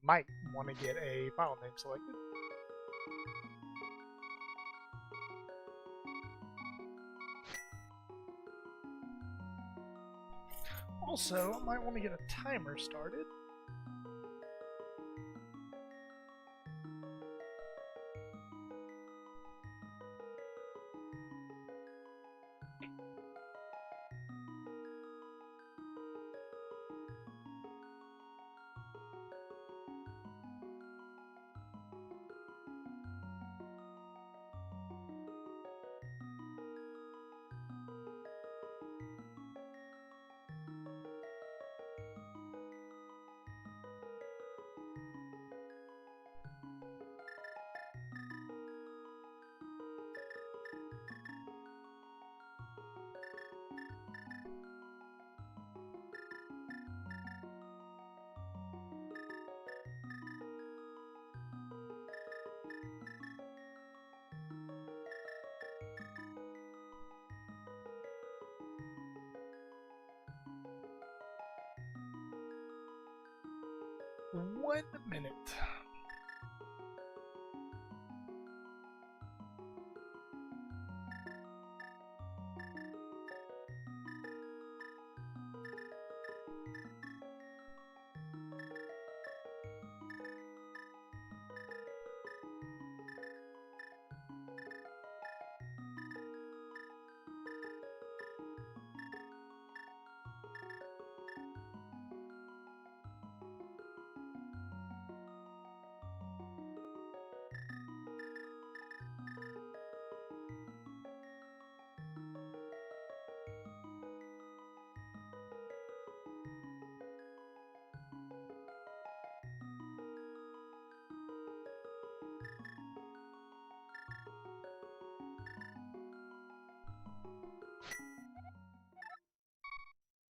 might want to get a file name selected. Also, I might want to get a timer started. One minute.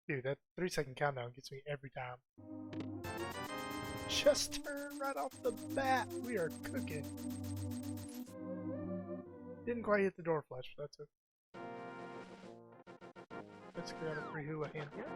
Dude, that 3-second countdown gets me every time. Just turn right off the bat. We are cooking. Didn't quite hit the door flush, but that's it. Let's grab a free hula hand here.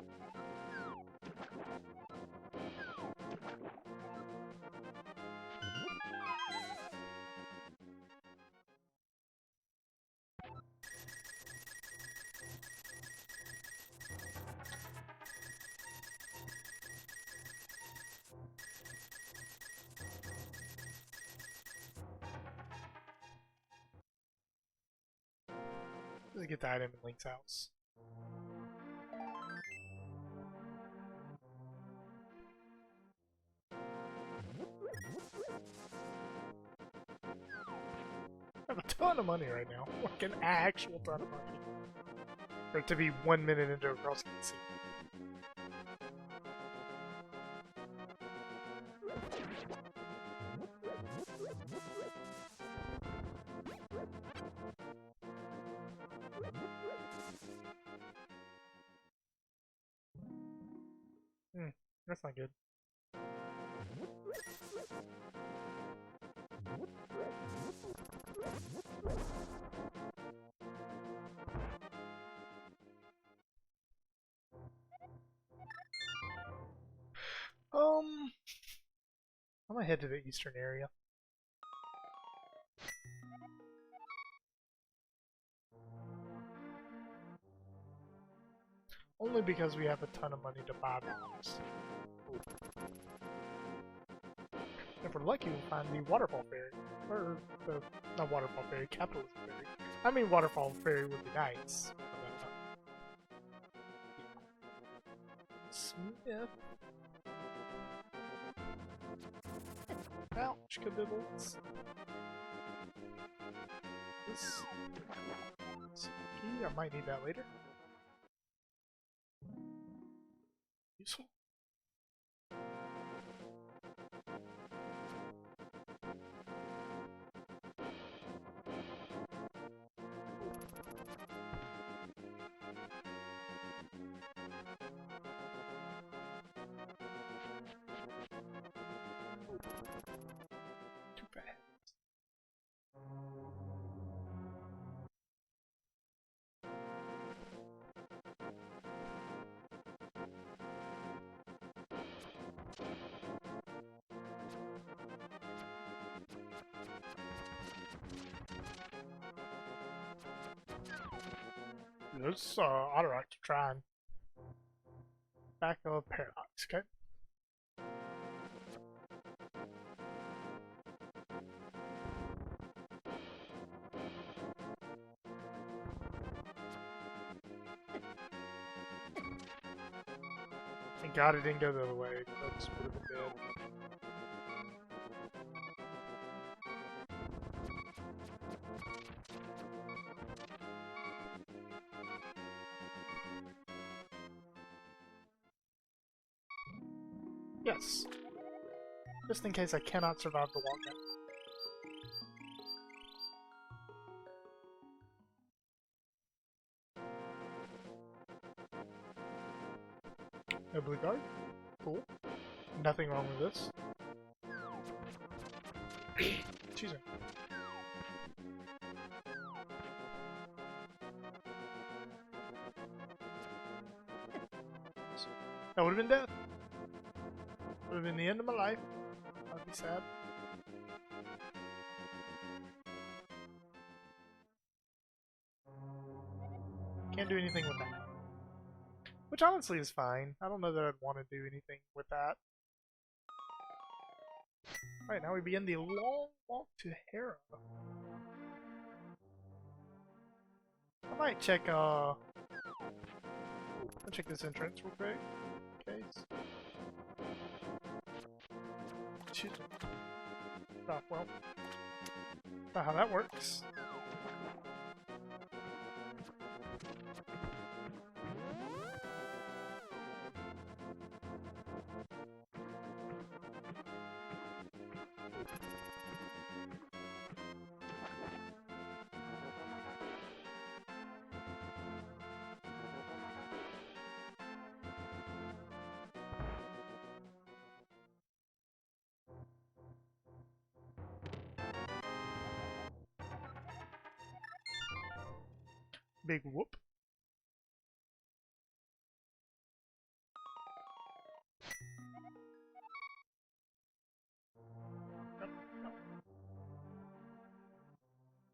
Let's get the item in Link's house. I have a ton of money right now. Like an actual ton of money. For it to be 1 minute into a crossing scene. That's not good. I'm gonna head to the eastern area. Only because we have a ton of money to buy bombs. If we're lucky, we'll find the Waterfall Fairy. Or the... not Waterfall Fairy, Capitalism Fairy. I mean, Waterfall Fairy would be nice. Smith. Ouch, kadibbles. This key, I might need that later. Useful. Too bad. This Otterocks are trying. Back of Paradox, okay? Thank God it didn't go the other way. That's would have been dead. Yes. Just in case I cannot survive the walk-in. No blue guard. Cool. Nothing wrong with this. Excuse me. That would have been death. Would have been the end of my life. I'd be sad. Can't do anything with that. Which honestly is fine. I don't know that I'd want to do anything with that. Alright, now we begin the long walk to Hera. I might check, I'll check this entrance real quick. Case. Excuse me. Oh, well. Not how that works. Big whoop.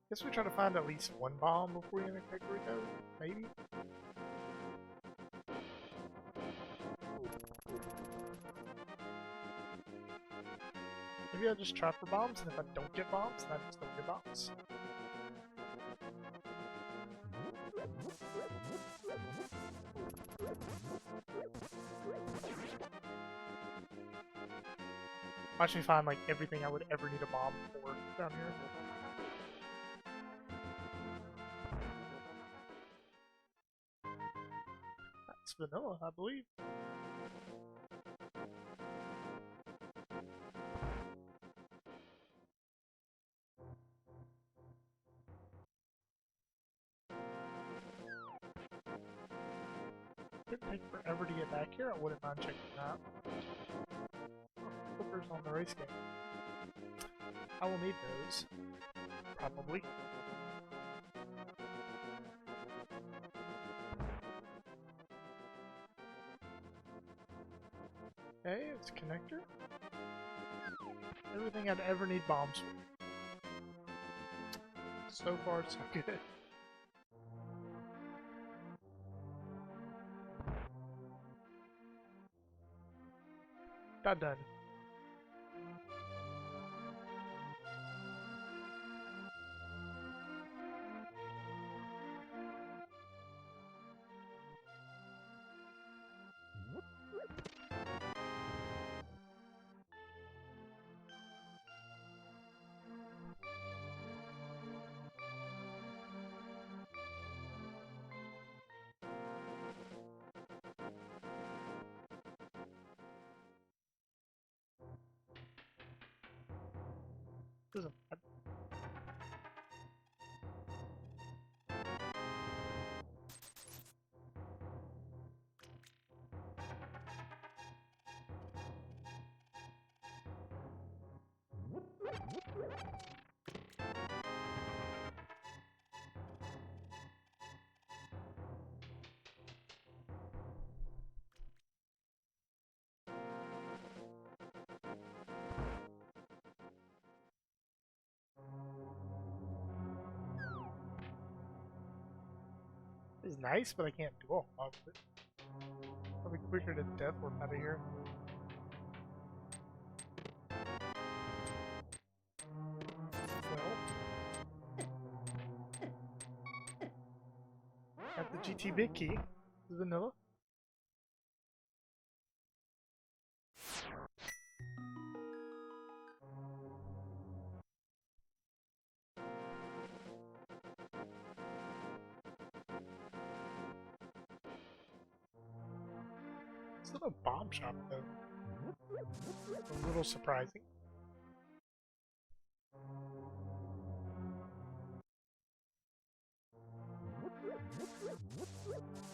Guess we try to find at least one bomb before we enter Kakariko? Maybe? Maybe I just try for bombs, and if I don't get bombs, then I just don't get bombs. Watch me find like everything I would ever need a bomb for down here. That's vanilla, I believe. It'd take forever to get back here. I wouldn't mind checking it out. Flippers on the race game. I will need those. Probably. Okay, it's a connector. Everything I'd ever need bombs for. So far, so good. Got done. It's nice, but I can't do a whole lot with it. Probably quicker to death warp out of here. Got the GT big key. Vanilla. Still a bomb shop though. A little surprising.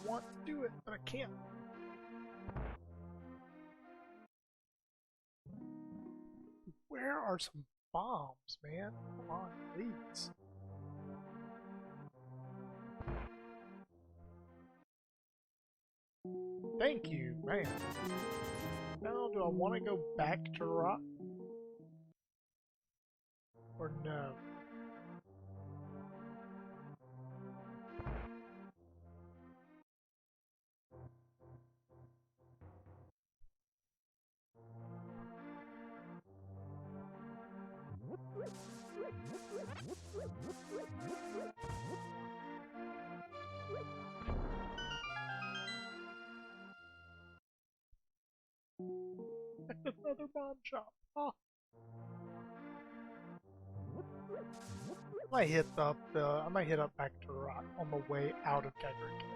Want to do it, but I can't. Where are some bombs, man? Come on, please. Thank you, man. Now, do I want to go back to rock? Or no? Another bomb shop. Oh. I might hit up back to rock on the way out of Kakariko.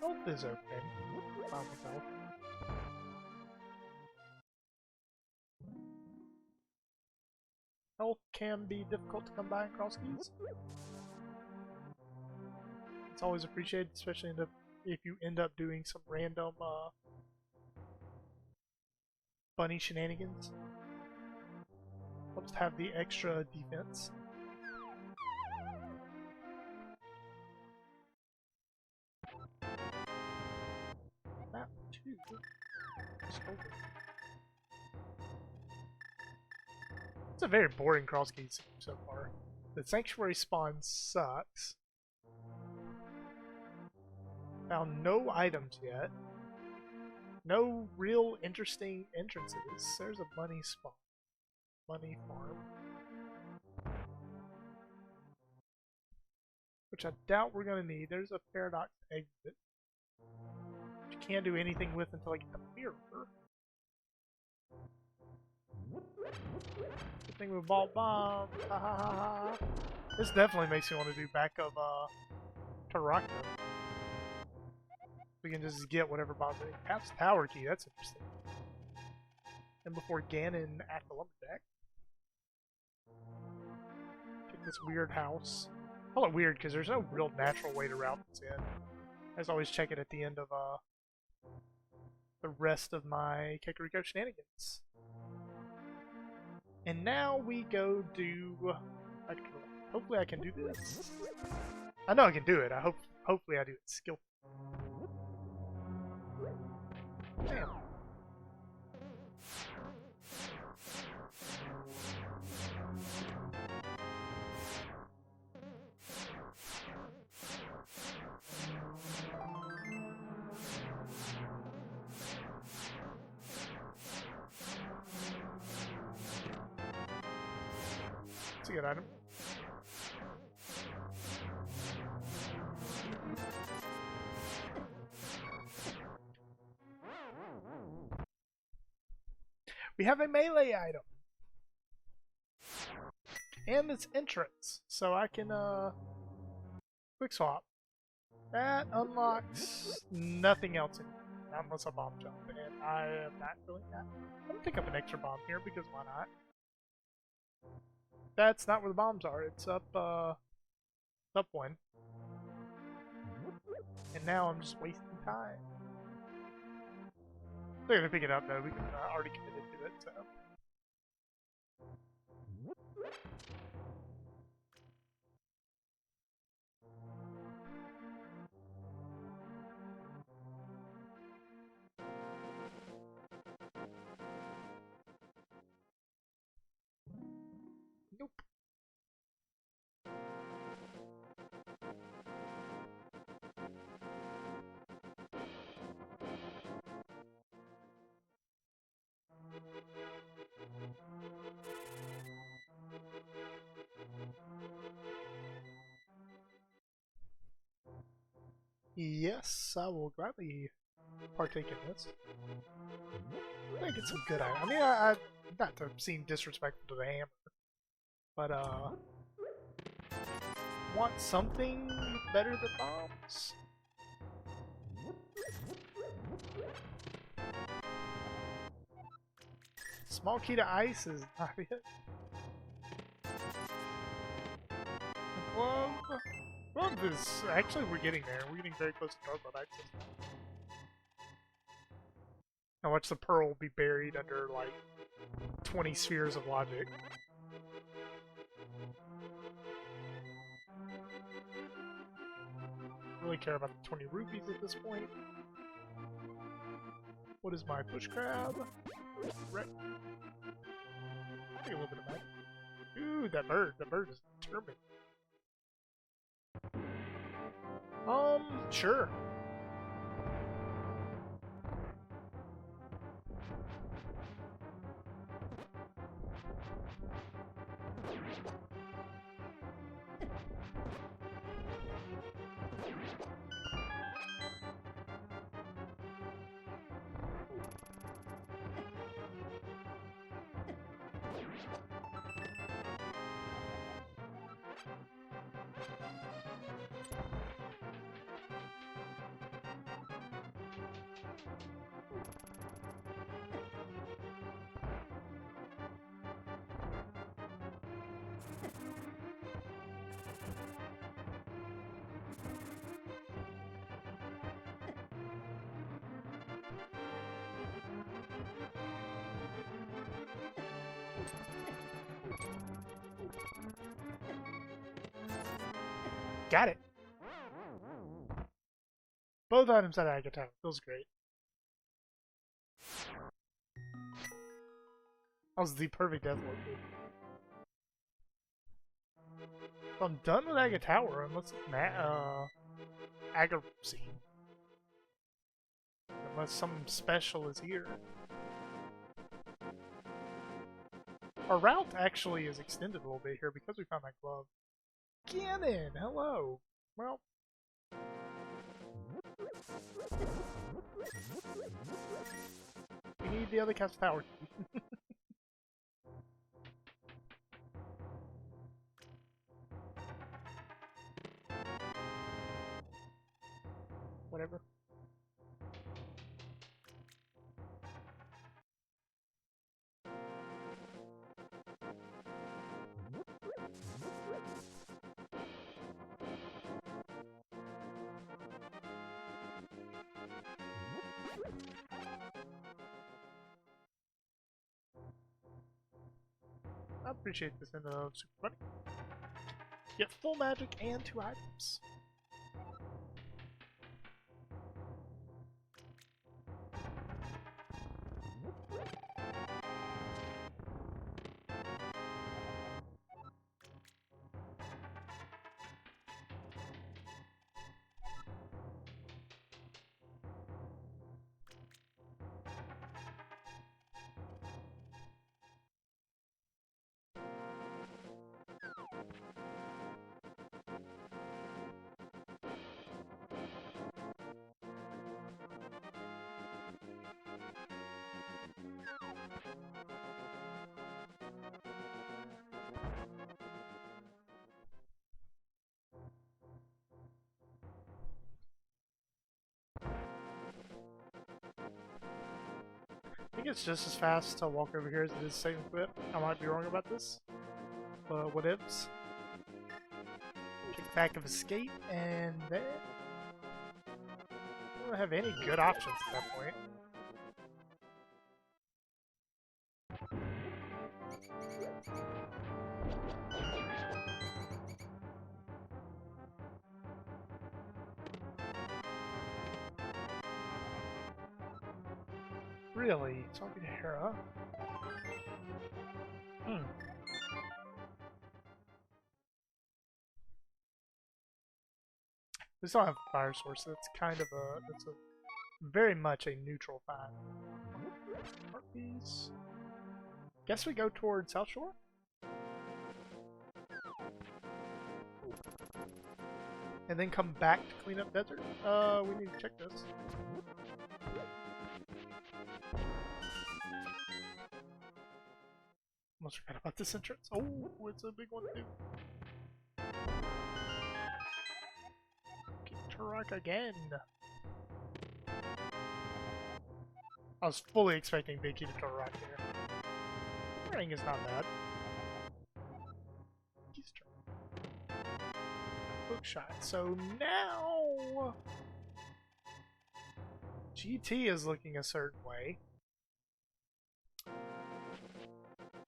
Health is okay. Found with health. Health can be difficult to come by in cross keys. It's always appreciated, especially if you end up doing some random bunny shenanigans. Helps to have the extra defense. Map 2. It's a very boring cross keys so far. The sanctuary spawn sucks. Found no items yet. No real interesting entrances. There's a bunny spawn. Bunny farm. Which I doubt we're going to need. There's a paradox exit. Which you can't do anything with until I get the mirror. Good thing we bought bombs. Ha ha ha ha. This definitely makes me want to do back of Taraka. We can just get whatever bombs we need. Perhaps tower key, that's interesting. And before Ganon at the lumberjack. Get this weird house. I call it weird because there's no real natural way to route this in. I just always check it at the end of the rest of my Kakariko shenanigans. And now we go do... hopefully I can do this. I know I can do it. Hopefully I do it skillfully. Damn. It's a good item. We have a melee item. And it's entrance. So I can quick swap. That unlocks nothing else in here, unless I bomb jump. And I am not doing that. I'm gonna pick up an extra bomb here because why not? That's not where the bombs are. It's up up one. And now I'm just wasting time. They're gonna pick it up though. We can already committed to it, so. Nope. Yes, I will gladly partake in this. I think it's some good items. I mean, I not to seem disrespectful to the hammer, but want something better than bombs. Small key to ice is not it. Glove. Glove is actually we're getting there. We're getting very close to Crossworld access. Now watch the pearl be buried under like 20 spheres of logic. Really care about the 20 rupees at this point. What is my push crab? Right. Take a little bit of magic. Ooh, that bird. That bird is determined. Sure. Got it. Both items at Agatha. Feels great. That was the perfect death loop. So I'm done with Aga Tower unless Aga Scene. Unless something special is here. Our route actually is extended a little bit here because we found that glove. Ganon, hello. Well, we need the other cast power. Whatever. I appreciate this in the Super Money. Get full magic and 2 items. I think it's just as fast to walk over here as it is save and quit. I might be wrong about this. But whatevs. Kick back of escape, and then I don't have any good options at that point. Really? Talking to Hera? We still have a fire source. That's kind of that's a very much a neutral find. Harpies. Guess we go towards South Shore? and then come back to clean up desert. We need to check this. Almost forgot about this entrance. Oh, it's a big one too. Get Turok again. I was fully expecting Big Key to Turok here. Ring is not bad. He's turn. Hook shot. So now GT is looking a certain way.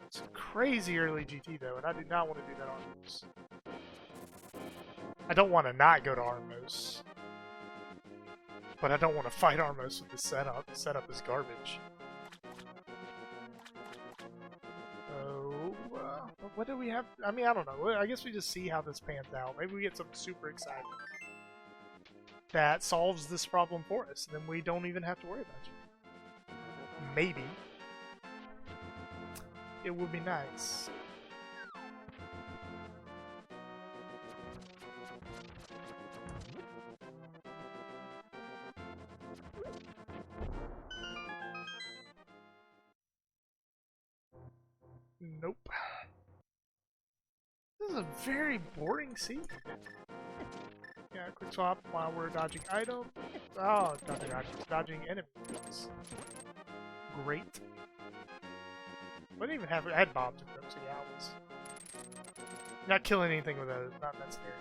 It's a crazy early GT though, and I do not want to do that on Armos. I don't want to not go to Armos, but I don't want to fight Armos with the setup. The setup is garbage. What do we have? I mean, I don't know. I guess we just see how this pans out. Maybe we get something super exciting that solves this problem for us, and then we don't even have to worry about it. Maybe. It would be nice. Nope. This is a very boring scene. Yeah, quick swap while we're dodging items. Oh, dodging items. Dodging enemies. Great. I didn't even have... I had bombs in them, so yeah, I was... not killing anything with those. Not necessary.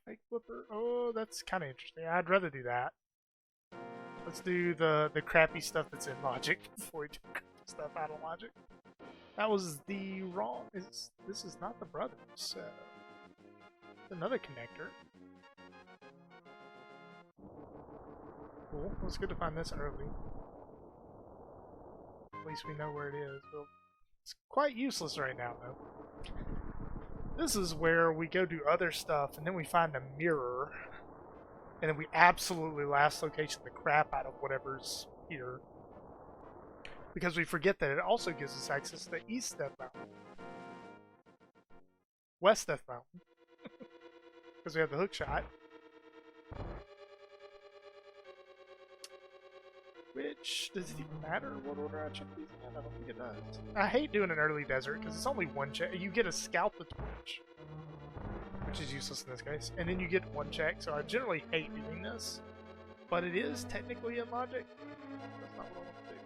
Fake flipper. Oh, that's kind of interesting. I'd rather do that. Let's do the crappy stuff that's in logic before we do stuff out of logic. That was the wrong. This is not the brothers. So another connector. Cool. Well, it's good to find this early. At least we know where it is. Well, it's quite useless right now, though. This is where we go do other stuff, and then we find a mirror, and then we absolutely last location the crap out of whatever's here. Because we forget that it also gives us access to the East Death Mountain. West Death Mountain. Because we have the hook shot. Which, does it even matter what order I check these in? I don't think it does. I hate doing an early desert because it's only one check. You get to scout the torch, which is useless in this case, and then you get one check, so I generally hate doing this. But it is technically in logic. That's not what I want to do.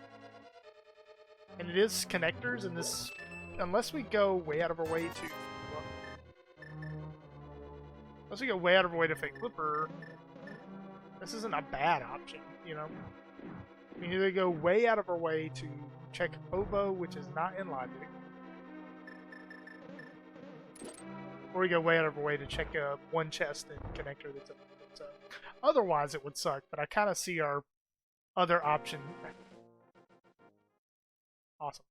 And it is connectors, and this, unless we go way out of our way to... unless we go way out of our way to fake flipper, this isn't a bad option, you know? We either go way out of our way to check Oboe, which is not in logic, or we go way out of our way to check one chest and connector that's in logic. So otherwise it would suck, but I kind of see our other option. Awesome.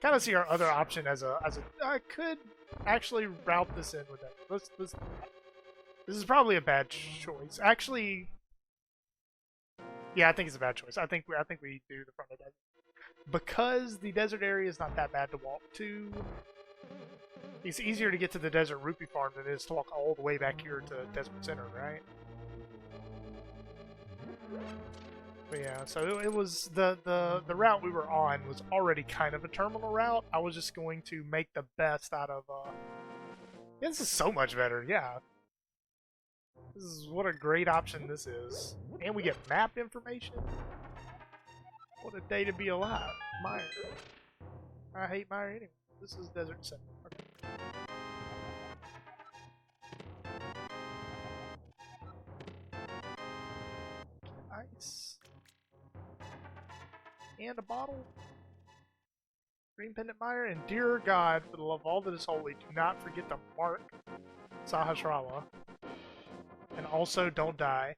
Kind of see our other option as a I could actually route this in with that. This is probably a bad choice. Actually, yeah, I think it's a bad choice. I think we do the front of the desert. Because the desert area is not that bad to walk to. It's easier to get to the desert rupee farm than it is to walk all the way back here to Desert Center, right? But yeah, so it was the route we were on was already kind of a terminal route. I was just going to make the best out of this is so much better, yeah. This is what a great option this is. And we get map information. What a day to be alive. Meyer. I hate Meyer anyway. This is Desert Center. Okay. Ice. And a bottle. Green Pendant Meyer. And dear God, for the love of all that is holy, do not forget to mark Sahasrara. And also, don't die.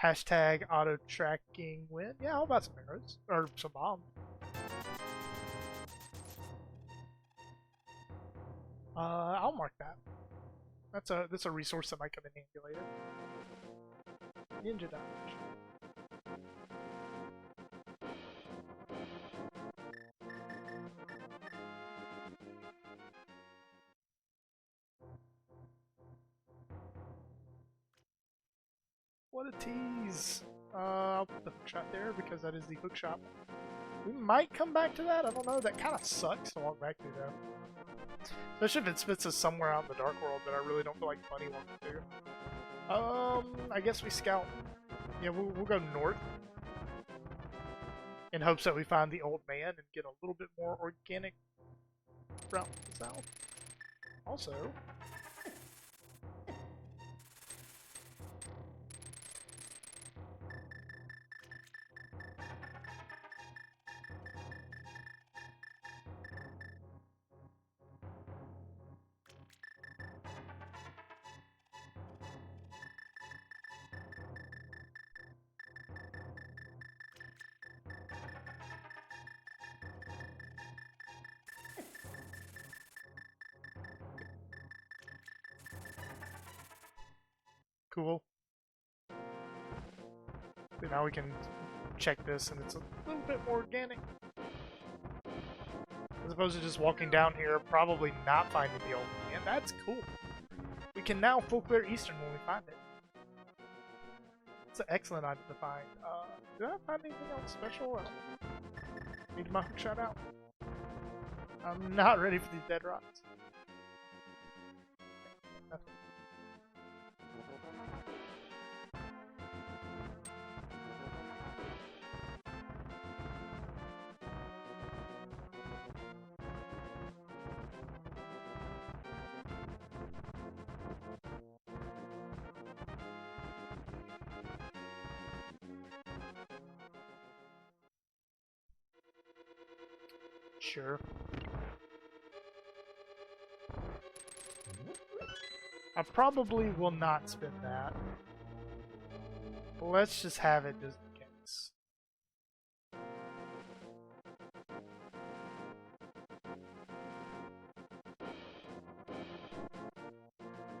Hashtag auto tracking win. Yeah, how about some arrows or some bombs? I'll mark that. That's a resource that might come in handy later. Ninja damage. What a tease! I'll put the hook shot there because that is the hook shot. We might come back to that. I don't know. That kind of sucks to walk back to though. Especially if it spits us somewhere out in the dark world that I really don't feel like Bunny wants to do. I guess we scout. Yeah, we'll go north in hopes that we find the old man and get a little bit more organic route to the south. Also, cool. So now we can check this and it's a little bit more organic. As opposed to just walking down here, probably not finding the old man. That's cool. We can now full clear Eastern when we find it. It's an excellent item to find. Did I find anything else special? Need my hook shot out. I'm not ready for these dead rocks. Nothing. Sure. I probably will not spend that. But let's just have it just in case.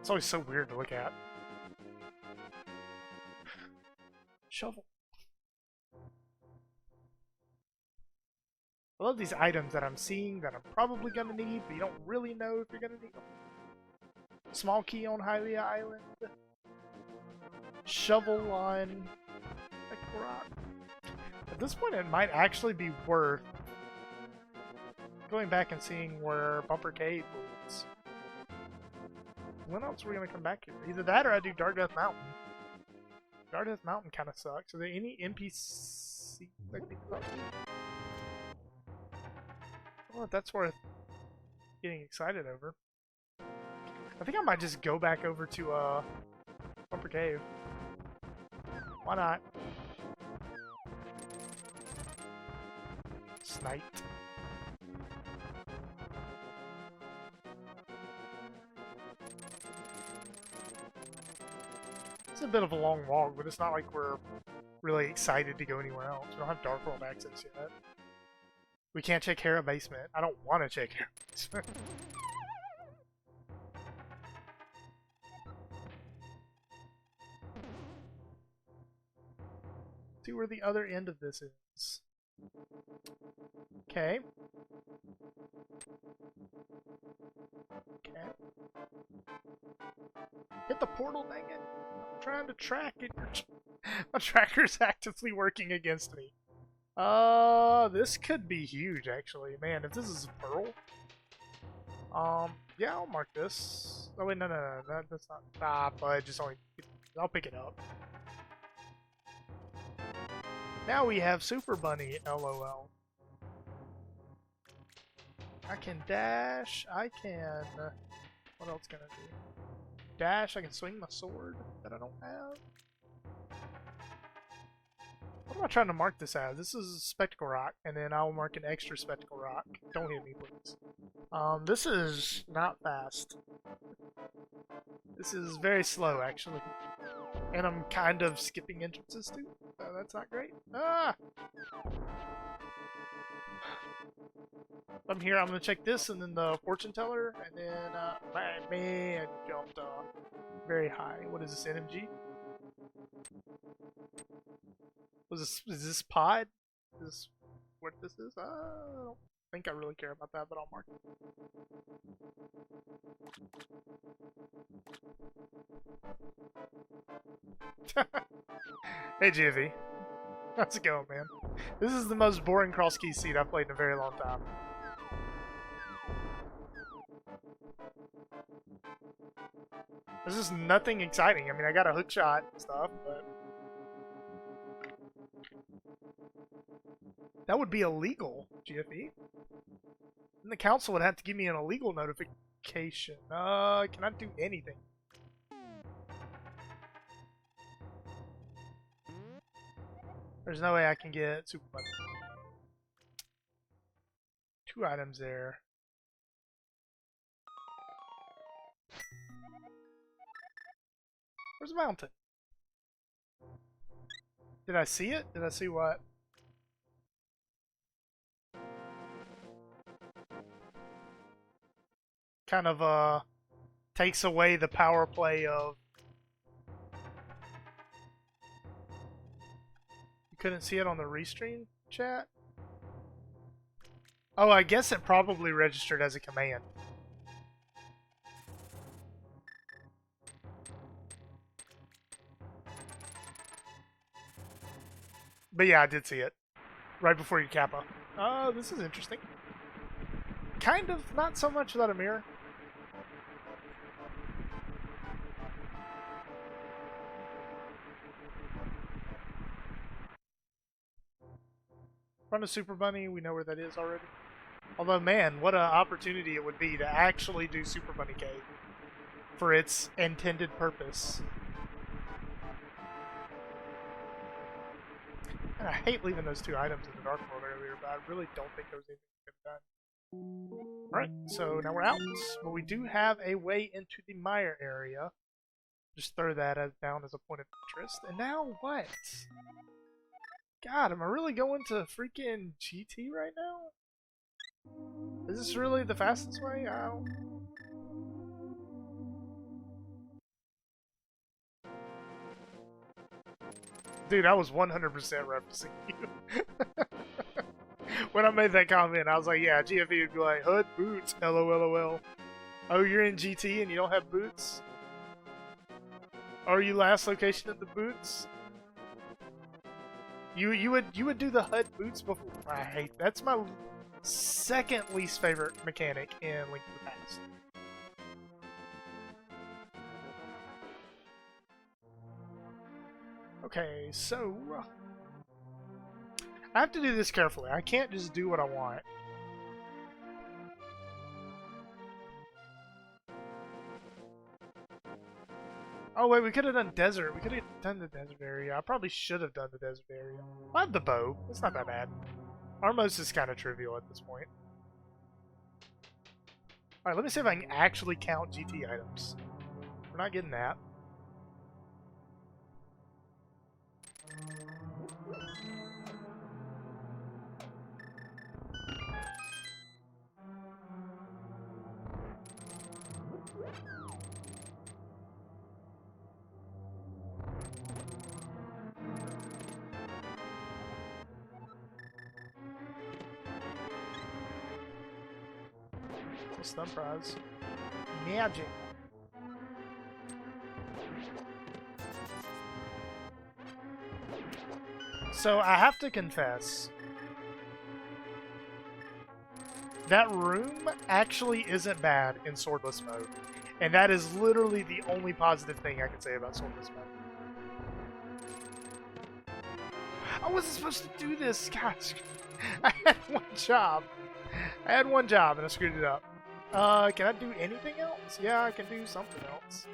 It's always so weird to look at. Shovel. I love these items that I'm seeing that I'm probably gonna need, but you don't really know if you're gonna need them. Small key on Hylia Island. Shovel on Rock. At this point, it might actually be worth going back and seeing where Bumper Cave leads. When else are we gonna come back here? Either that or I do Dark Death Mountain. Dark Death Mountain kind of sucks. Are there any NPC that can be talked to? Well, that's worth getting excited over. I think I might just go back over to Bumper Cave. Why not? Snipe. It's a bit of a long walk, but it's not like we're really excited to go anywhere else. We don't have Dark World access yet. We can't check Hera Basement. I don't want to check Hera Basement. See where the other end of this is. Okay. Okay. Hit the portal, dang it. I'm trying to track it. My tracker's actively working against me. This could be huge, actually. Man, if this is a pearl. Yeah, I'll mark this. Oh, wait, no, that's not. Ah, but just only. I'll pick it up. Now we have Super Bunny, LOL. I can dash, I can... what else can I do? Dash, I can swing my sword that I don't have. What am I trying to mark this as? This is a spectacle rock, and then I'll mark an extra spectacle rock. Don't hit me, please. This is not fast. This is very slow, actually. And I'm kind of skipping entrances, too. So that's not great. Ah! I'm here, I'm gonna check this, and then the fortune teller, and then, man, jumped very high. What is this, NMG? Is this pod? Is this what this is? I don't think I really care about that, but I'll mark it. Hey, GFE. How's it going, man? This is the most boring cross key seat I've played in a very long time. There's just nothing exciting. I mean, I got a hook shot and stuff, but that would be illegal, GFE. And the council would have to give me an illegal notification. Can I do anything? There's no way I can get super money. 2 items there. Where's the mountain? Did I see it? Did I see what? Kind of takes away the power play of. You couldn't see it on the restream chat? Oh, I guess it probably registered as a command. But yeah, I did see it. Right before you kappa. Oh, this is interesting. Kind of, not so much without a mirror. Front of Super Bunny, we know where that is already. Although, man, what an opportunity it would be to actually do Super Bunny Cave for its intended purpose. And I hate leaving those 2 items in the Dark World earlier, but I really don't think there was anything we could have done. Alright, so now we're out. But we do have a way into the mire area. Just throw that down as a point of interest. And now what? God, am I really going to freaking GT right now? Is this really the fastest way? I don't... Dude, I was 100% referencing you. When I made that comment, I was like, yeah, GFE would be like, HUD boots, LOLOL. Oh, you're in GT and you don't have boots? Are you last location in the boots? You would do the HUD boots before. I hate that's my second least favorite mechanic in Link to the Past. Okay, so I have to do this carefully. I can't just do what I want. Oh wait, we could have done desert. We could have done the desert area. I probably should have done the desert area. I have the bow. It's not that bad. Armos is kind of trivial at this point. Alright, let me see if I can actually count GT items. We're not getting that. Stun prize. Magic. So I have to confess, that room actually isn't bad in swordless mode. And that is literally the only positive thing I can say about swordless mode. I wasn't supposed to do this, gosh. I had one job. And I screwed it up. Can I do anything else? Yeah, I can do something else.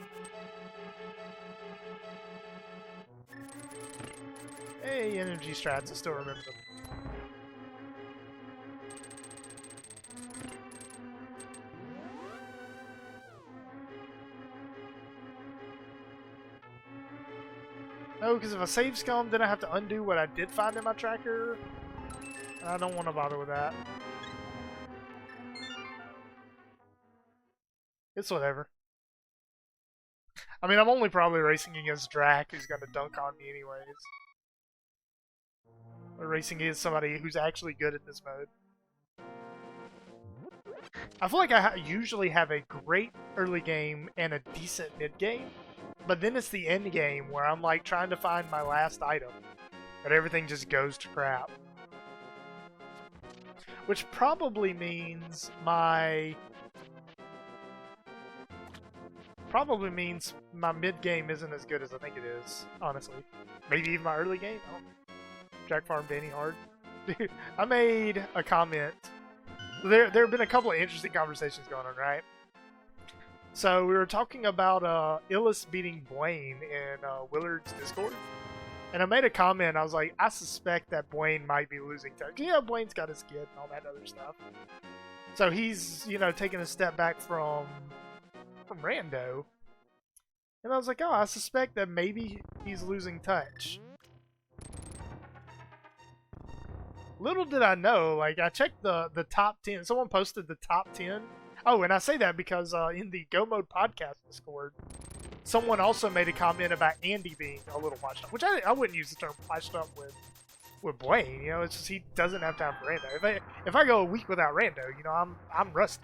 Hey, energy strats, I still remember them. No, because if a save scum, then I have to undo what I did find in my tracker. I don't want to bother with that. It's whatever. I mean, I'm only probably racing against Drac, who's going to dunk on me anyways. Or racing against somebody who's actually good at this mode. I feel like I usually have a great early game and a decent mid game, but then it's the end game where I'm like trying to find my last item, but everything just goes to crap. Which probably means my mid game isn't as good as I think it is, honestly. Maybe even my early game. I don't know. Jack Farm Danny Hard. Dude, I made a comment. There have been a couple of interesting conversations going on, right? So we were talking about Illis beating Blaine in Willard's Discord. And I made a comment, I was like, I suspect that Blaine might be losing touch. You know, Blaine's got his kid and all that other stuff. So he's, you know, taking a step back from Rando. And I was like, oh, I suspect that maybe he's losing touch. Little did I know, like, I checked the top 10. Someone posted the top 10. Oh, and I say that because in the Go Mode podcast Discord, someone also made a comment about Andy being a little washed up, which I wouldn't use the term washed up with Blaine. You know, it's just he doesn't have time for Rando. If I go a week without Rando, you know, I'm rusty.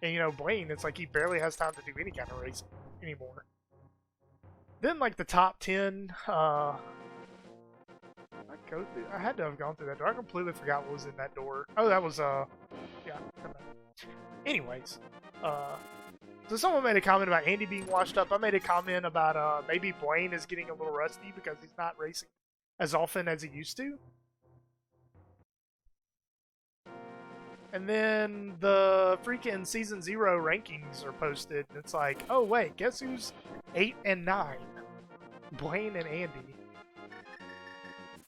And, you know, Blaine, it's like he barely has time to do any kind of racing anymore. Then, like, the top 10, I had to have gone through that door. I completely forgot what was in that door. Oh, that was, yeah. Anyways, so someone made a comment about Andy being washed up. I made a comment about, maybe Blaine is getting a little rusty because he's not racing as often as he used to. And then the freaking Season 0 rankings are posted, and it's like, oh wait, guess who's 8 and 9? Blaine and Andy.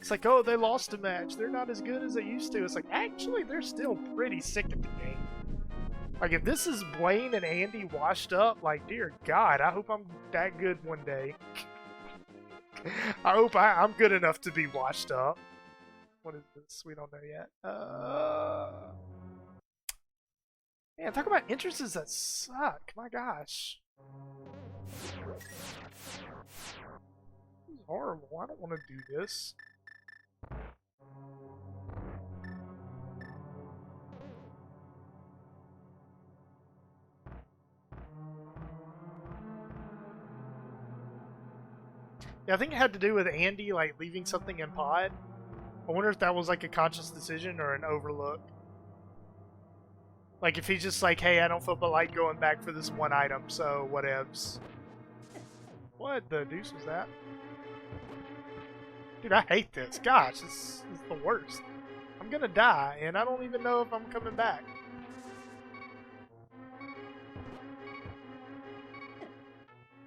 It's like, oh, they lost a match. They're not as good as they used to. It's like, actually, they're still pretty sick at the game. Like, if this is Blaine and Andy washed up, like, dear God, I hope I'm that good one day. I hope I'm good enough to be washed up. What is this? We don't know yet. Man, talk about entrances that suck. My gosh. This is horrible. I don't want to do this. Yeah, I think it had to do with Andy, like, leaving something in pod. I wonder if that was, like, a conscious decision or an overlook. Like, if he's just like, hey, I don't feel like going back for this one item, so whatevs. What the deuce was that? Dude, I hate this. Gosh, this is the worst. I'm gonna die, and I don't even know if I'm coming back.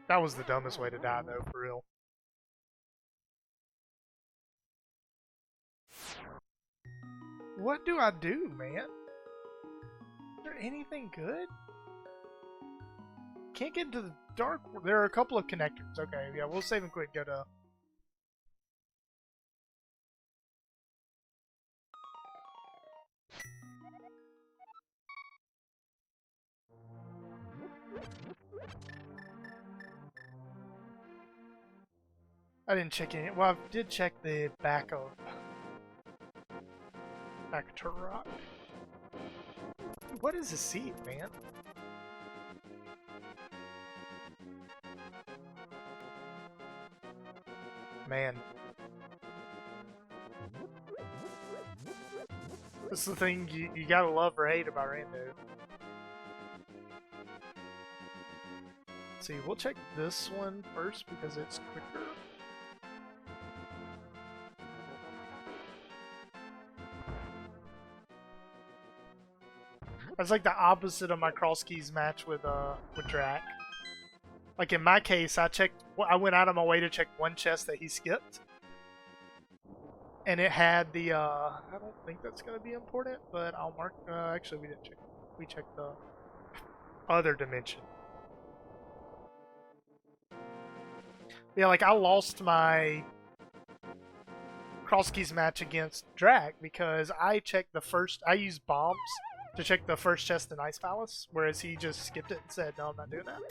That was the dumbest way to die, though, for real. What do I do, man? Is there anything good? Can't get into the dark. There are a couple of connectors. Okay, yeah, we'll save and quick. Go to. I didn't check any. Well, I did check the back of Turtle. What is a seed, man? Man. This is the thing you gotta love or hate about Rando. Let's see, we'll check this one first because it's quicker. That's like the opposite of my cross keys match with Drac. Like in my case, I went out of my way to check one chest that he skipped. and it had the I don't think that's gonna be important, but I'll mark. Actually, we didn't check. We checked the other dimension. Yeah, like I lost my Cross Keys match against Drac because I checked the first. I used bombs to check the first chest in Ice Palace, whereas he just skipped it and said, "No, I'm not doing that."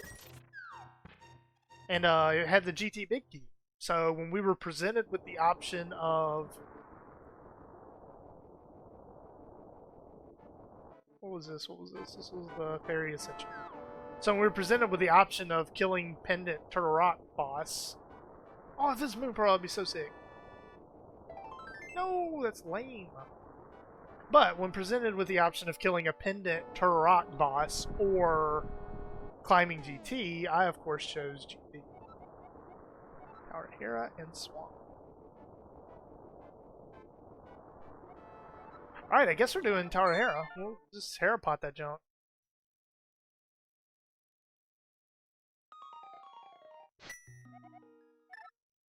And it had the GT Big Key. So when we were presented with the option of what was this? What was this? This was the Fairy Ascension. So when we were presented with the option of killing Pendant Turtle Rock boss. Oh, if this Moon Pearl would be so sick. No, that's lame. But when presented with the option of killing a Pendant Turtle Rock boss or climbing GT, I of course chose GT. Tower Hera and Swamp. Alright, I guess we're doing Tower Hera. We'll just Hera pot that junk.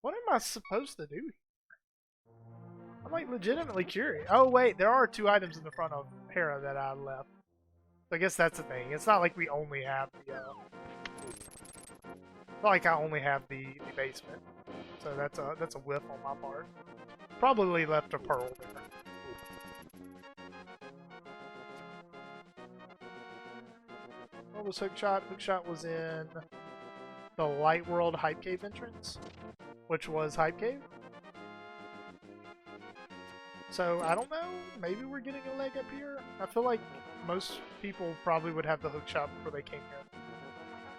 What am I supposed to do? I'm like legitimately curious. Oh wait, there are 2 items in the front of Hera that I left. So I guess that's the thing. It's not like we only have the it's not like I only have the basement. So that's a whiff on my part. Probably left a pearl there. What was Hookshot? Hookshot was in the Light World Hype Cave entrance, which was Hype Cave. So, I don't know, maybe we're getting a leg up here? I feel like most people probably would have the hookshot before they came here.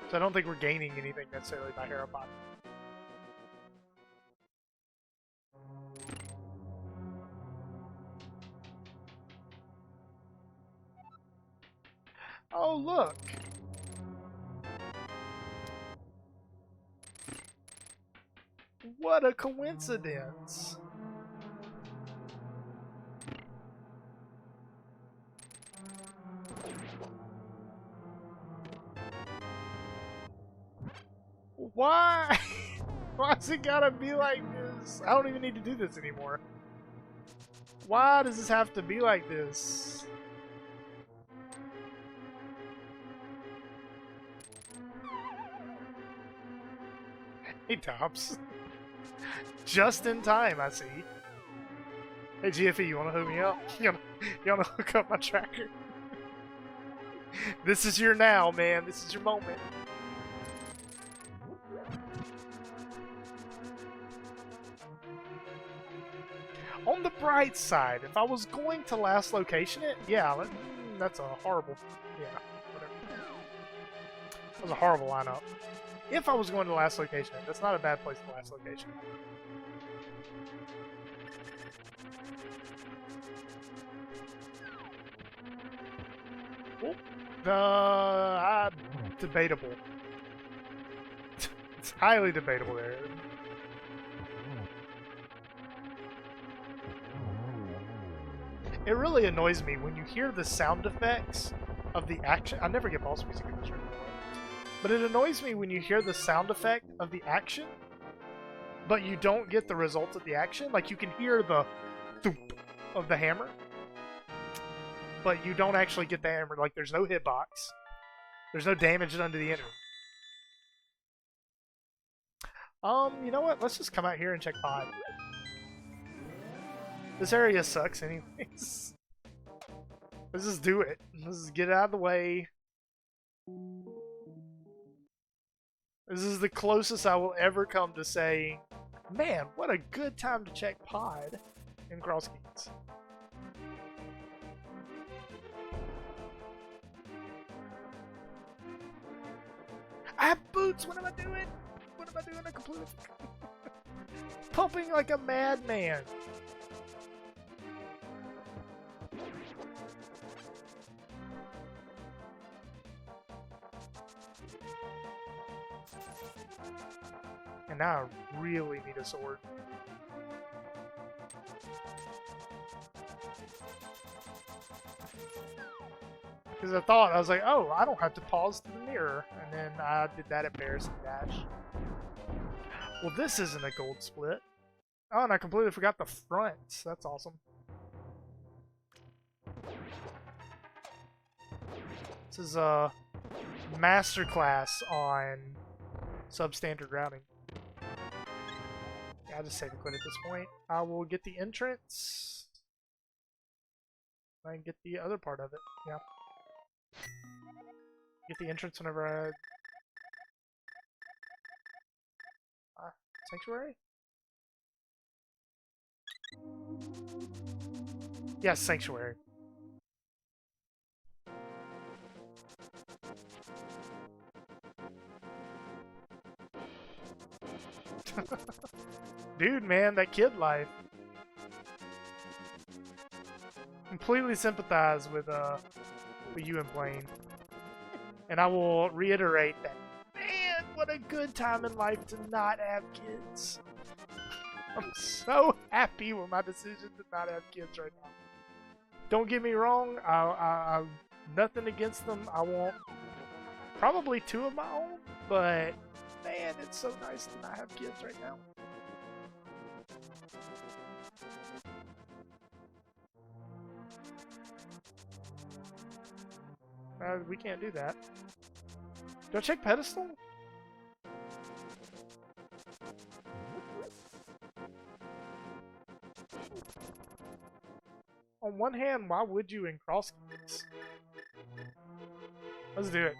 So I don't think we're gaining anything necessarily by Hera pot. Oh, look! What a coincidence! Why? Why's it gotta be like this? I don't even need to do this anymore. Why does this have to be like this? Hey, Tops. Just in time, I see. Hey, GFE, you wanna hook me up? You wanna hook up my tracker? This is your now, man. This is your moment. On the bright side, if I was going to last location it, yeah, that's a horrible, yeah, whatever. That was a horrible lineup. If I was going to last location it, that's not a bad place to last location. Debatable. It's highly debatable there. It really annoys me when you hear the sound effects of the action. I never get boss music in this room, but it annoys me when you hear the sound effect of the action, but you don't get the results of the action. Like you can hear the thump of the hammer, but you don't actually get the hammer. Like there's no hitbox, there's no damage done to the enemy. You know what? Let's just come out here and check 5. This area sucks anyways. Let's just do it. Let's just get it out of the way. This is the closest I will ever come to saying, man, what a good time to check pod in Cross Keys. I have boots! What am I doing? What am I doing? I completely pumping like a madman. And now I really need a sword. Because I was like, oh, I don't have to pause to the mirror. And then I did that embarrassing dash. Well, this isn't a gold split. Oh, and I completely forgot the front. That's awesome. This is a masterclass on substandard routing. Yeah, I'll just save a quit at this point. I will get the entrance. I can get the other part of it. Yeah. Get the entrance whenever I... Sanctuary? Yes, Sanctuary. Dude, man, that kid life. Completely sympathize with you and Blaine. And I will reiterate that, man, what a good time in life to not have kids. I'm so happy with my decision to not have kids right now. Don't get me wrong, I nothing against them. I want probably 2 of my own, but man, it's so nice to not have kids right now. We can't do that. Do I check pedestal? On one hand, why would you in cross keys? Let's do it.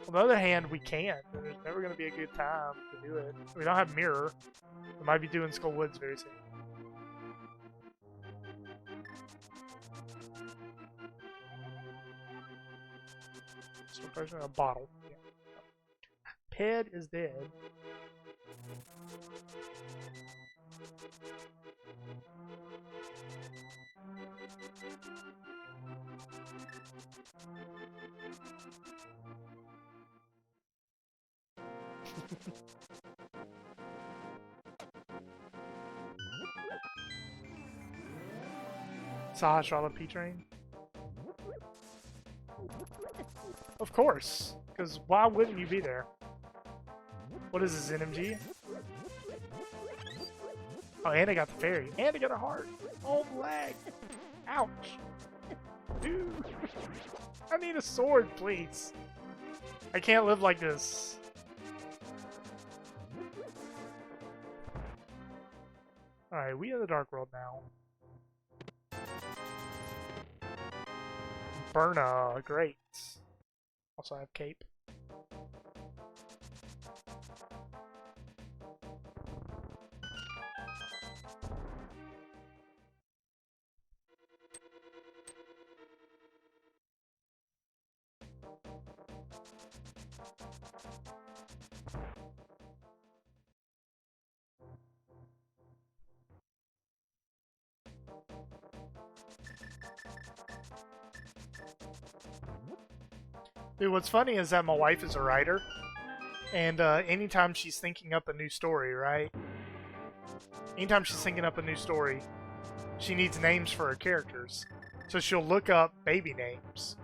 On the other hand, we can't. There's never going to be a good time to do it. We don't have mirror. We might be doing Skull Woods very soon. So first, a bottle. Yeah. Ped is dead. Sahasrara P-Train? Of course, because why wouldn't you be there? What is this, NMG? Oh, and I got the fairy. And I got a heart. Oh, lag. Ouch. Dude. I need a sword, please. I can't live like this. Alright, we in the Dark World now. Burna, great. Also, I have cape. Dude, what's funny is that my wife is a writer, and anytime she's thinking up a new story, right? Anytime she's thinking up a new story, she needs names for her characters. So she'll look up baby names.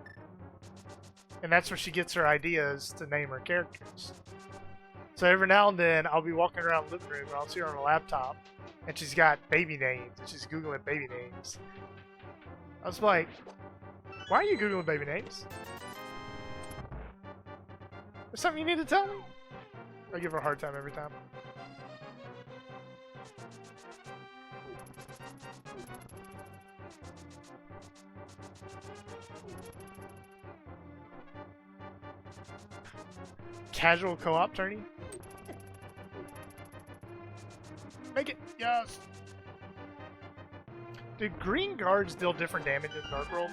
And that's where she gets her ideas to name her characters. So every now and then, I'll be walking around the living room, and I'll see her on a laptop, and she's got baby names, and she's Googling baby names. I was like, why are you Googling baby names? There's something you need to tell me? I give her a hard time every time. Casual co-op tourney? Make it! Yes! Do green guards deal different damage in Dark World?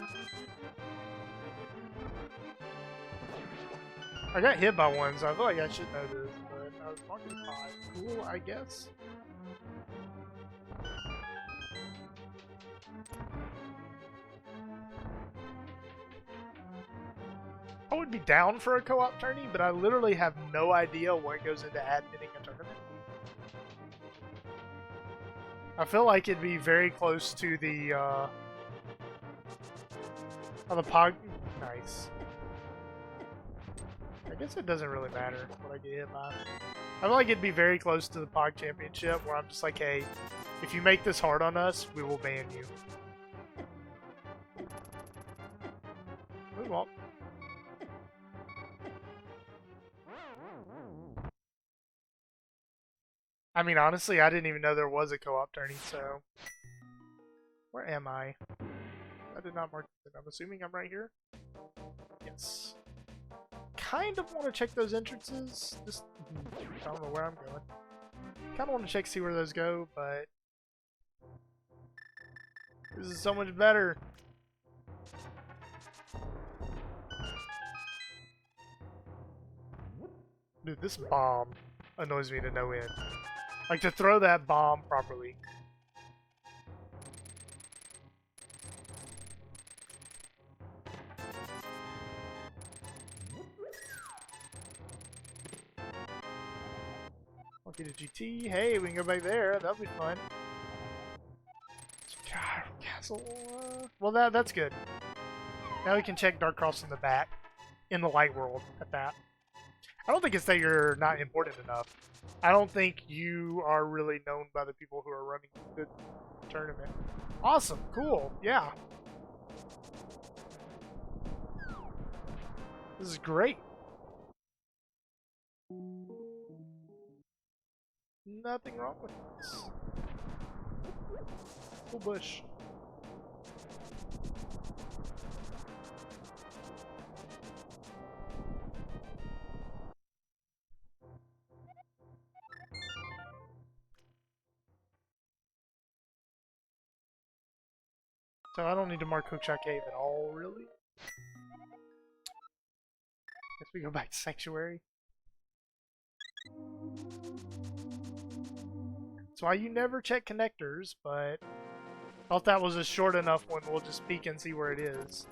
I got hit by one, so I feel like I should know this, but I was marking 5. Cool, I guess. I would be down for a co-op tourney, but I literally have no idea what goes into admitting a tournament. I feel like it'd be very close to the, Nice. I guess it doesn't really matter what I get hit by. I feel like it'd be very close to the Pog Championship, where I'm just like, hey, if you make this hard on us, we will ban you. Move on. I mean, honestly, I didn't even know there was a co-op tourney, so... Where am I? I did not mark it. I'm assuming I'm right here? Yes. Kind of want to check those entrances. Just, I don't know where I'm going. Kind of want to check, see where those go, but... This is so much better. Dude, this bomb annoys me to no end. Like, to throw that bomb properly. Monkey to GT. Hey, we can go back there. That'll be fun. God, castle. Well, that's good. Now we can check Dark Cross in the back. In the light world, at that. I don't think it's that you're not important enough. I don't think you are really known by the people who are running the tournament. Awesome, cool, yeah. This is great. Nothing wrong with this. Full bush. So I don't need to mark Hookshot Cave at all, really? Guess we go back to Sanctuary. That's why you never check connectors, but thought that was a short enough one. We'll just peek and see where it is.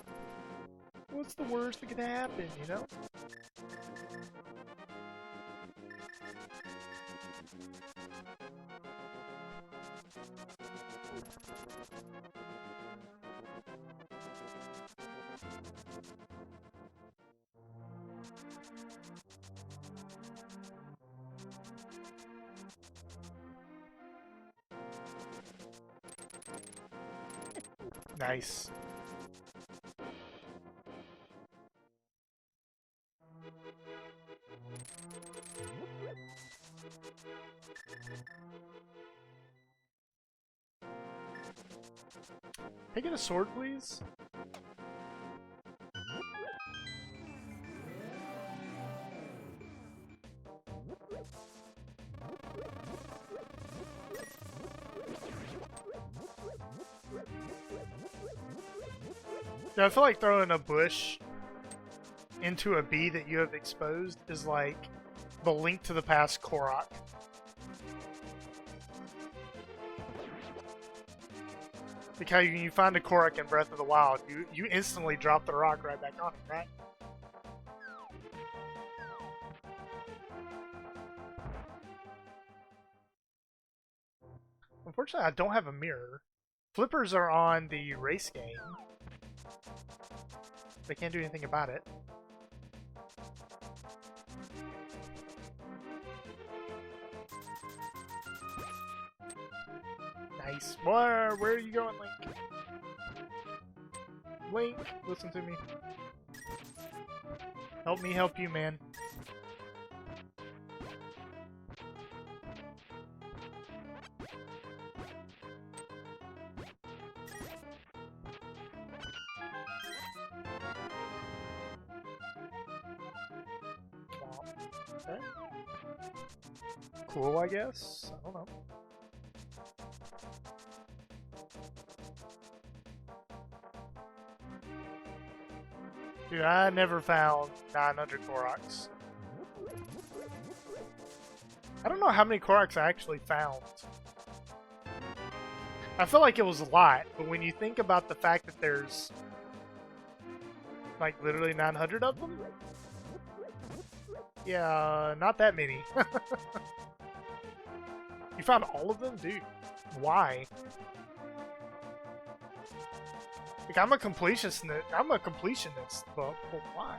What's the worst that could happen, you know? Nice. Can I get a sword, please? Yeah, I feel like throwing a bush into a bee that you have exposed is like the Link to the Past Korok. Like how you find a Korok in Breath of the Wild, you instantly drop the rock right back on it, right? Unfortunately, I don't have a mirror. Flippers are on the race game. They can't do anything about it. Nice. Where are you going, Link? Link, listen to me. Help me help you, man. Okay. Cool, I guess. I don't know. Dude, I never found 900 Koroks. I don't know how many Koroks I actually found. I feel like it was a lot, but when you think about the fact that there's like literally 900 of them, yeah, not that many. You found all of them? Dude, why? Like, I'm a completionist, but why?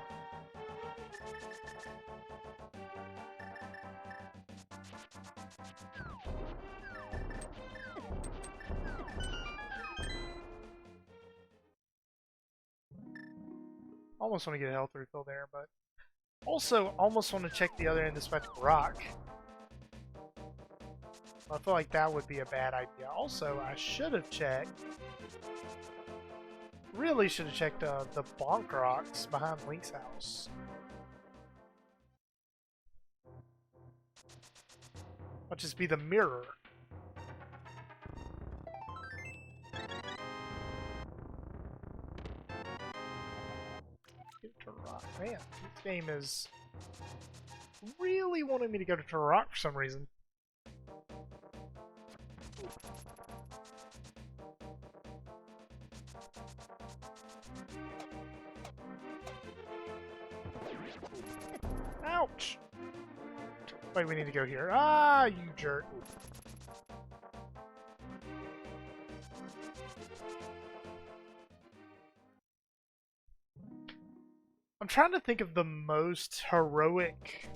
Almost want to get a health refill there, but also almost want to check the other end of this magical rock. I feel like that would be a bad idea. Also, I should have checked. Really should have checked the bonk rocks behind Link's house. Might just be the mirror. Get to rock. Man, this game is really wanting me to go to Turok for some reason. Ouch! Wait, we need to go here. Ah, you jerk. I'm trying to think of the most heroic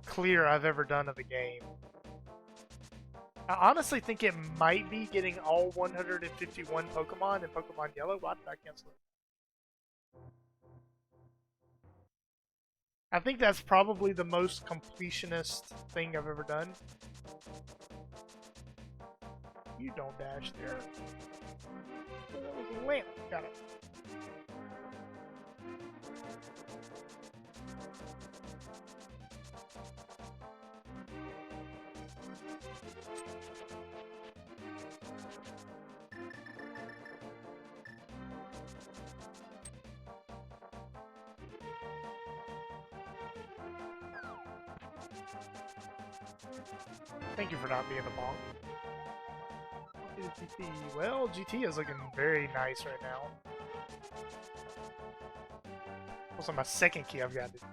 clear I've ever done of a game. I honestly think it might be getting all 151 Pokemon in Pokemon Yellow. Why did I cancel it? I think that's probably the most completionist thing I've ever done. You don't dash there. That was a lamp. Got it. Thank you for not being a bonk. GT. Well, GT is looking very nice right now. Also, my second key I've got to do.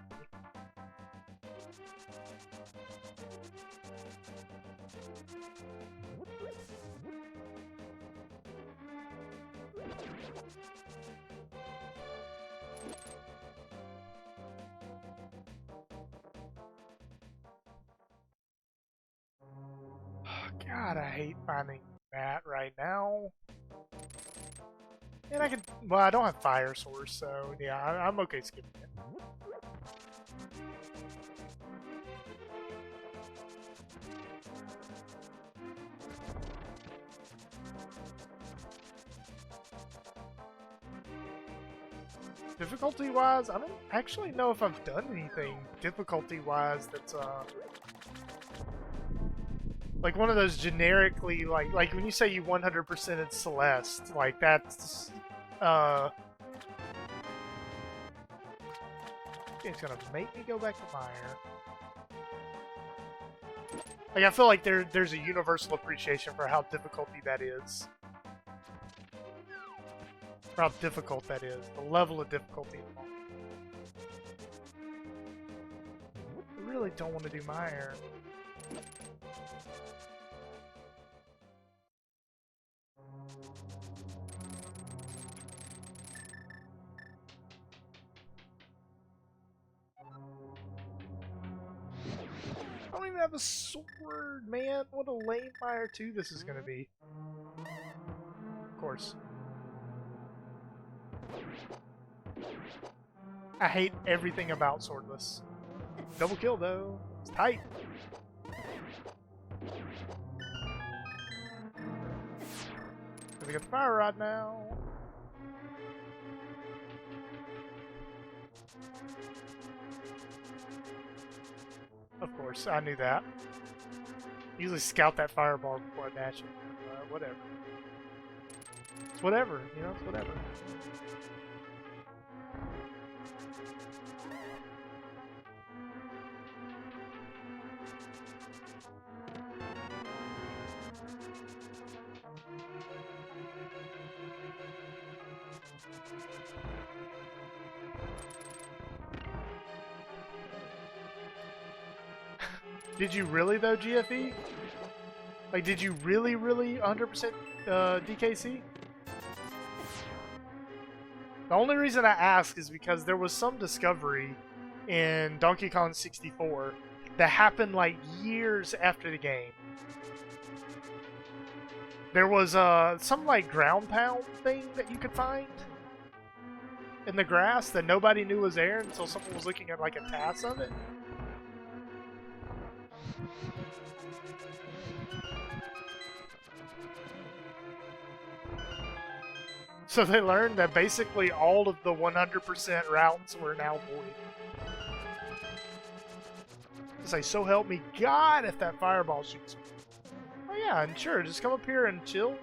God, I hate finding that right now. And I can, well, I don't have Fire Source, so yeah, I'm okay skipping it. Difficulty-wise, I don't actually know if I've done anything difficulty-wise that's, like one of those generically, like when you say you 100%ed Celeste, like that's, it's gonna make me go back to Meyer. Like I feel like there's a universal appreciation for how difficulty that is. For how difficult that is, the level of difficulty. I really don't want to do Meyer. I don't even have a sword, man. What a lame Fire 2 this is gonna be. Of course. I hate everything about Swordless. Double kill though. It's tight. We got the Fire Rod now. Of course, I knew that. Usually scout that fireball before I dash it. Whatever. It's whatever, you know, it's whatever. Did you really though, GFE? Like, did you really 100% DKC? The only reason I ask is because there was some discovery in Donkey Kong 64 that happened like years after the game. There was some like ground pound thing that you could find in the grass that nobody knew was there until someone was looking at like a task of it. So they learned that basically all of the 100% routes were now void. It's like, so help me God if that fireball shoots me. Oh yeah, and sure, just come up here and chill.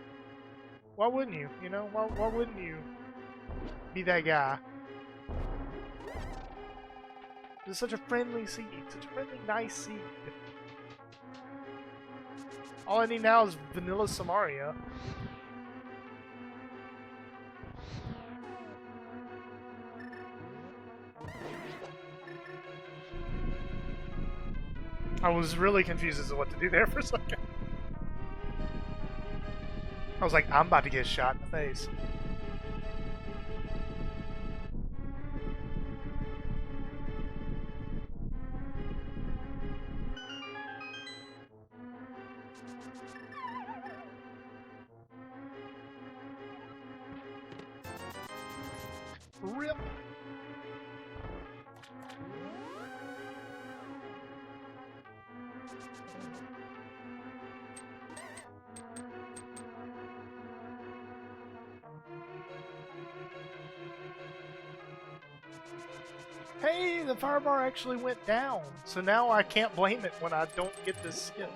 Why wouldn't you? You know, why wouldn't you be that guy? It's such a friendly seed, such a friendly, nice seed. All I need now is vanilla Samaria. I was really confused as to what to do there for a second. I was like, I'm about to get shot in the face. Rip. Hey, the firebar actually went down, so now I can't blame it when I don't get this skill.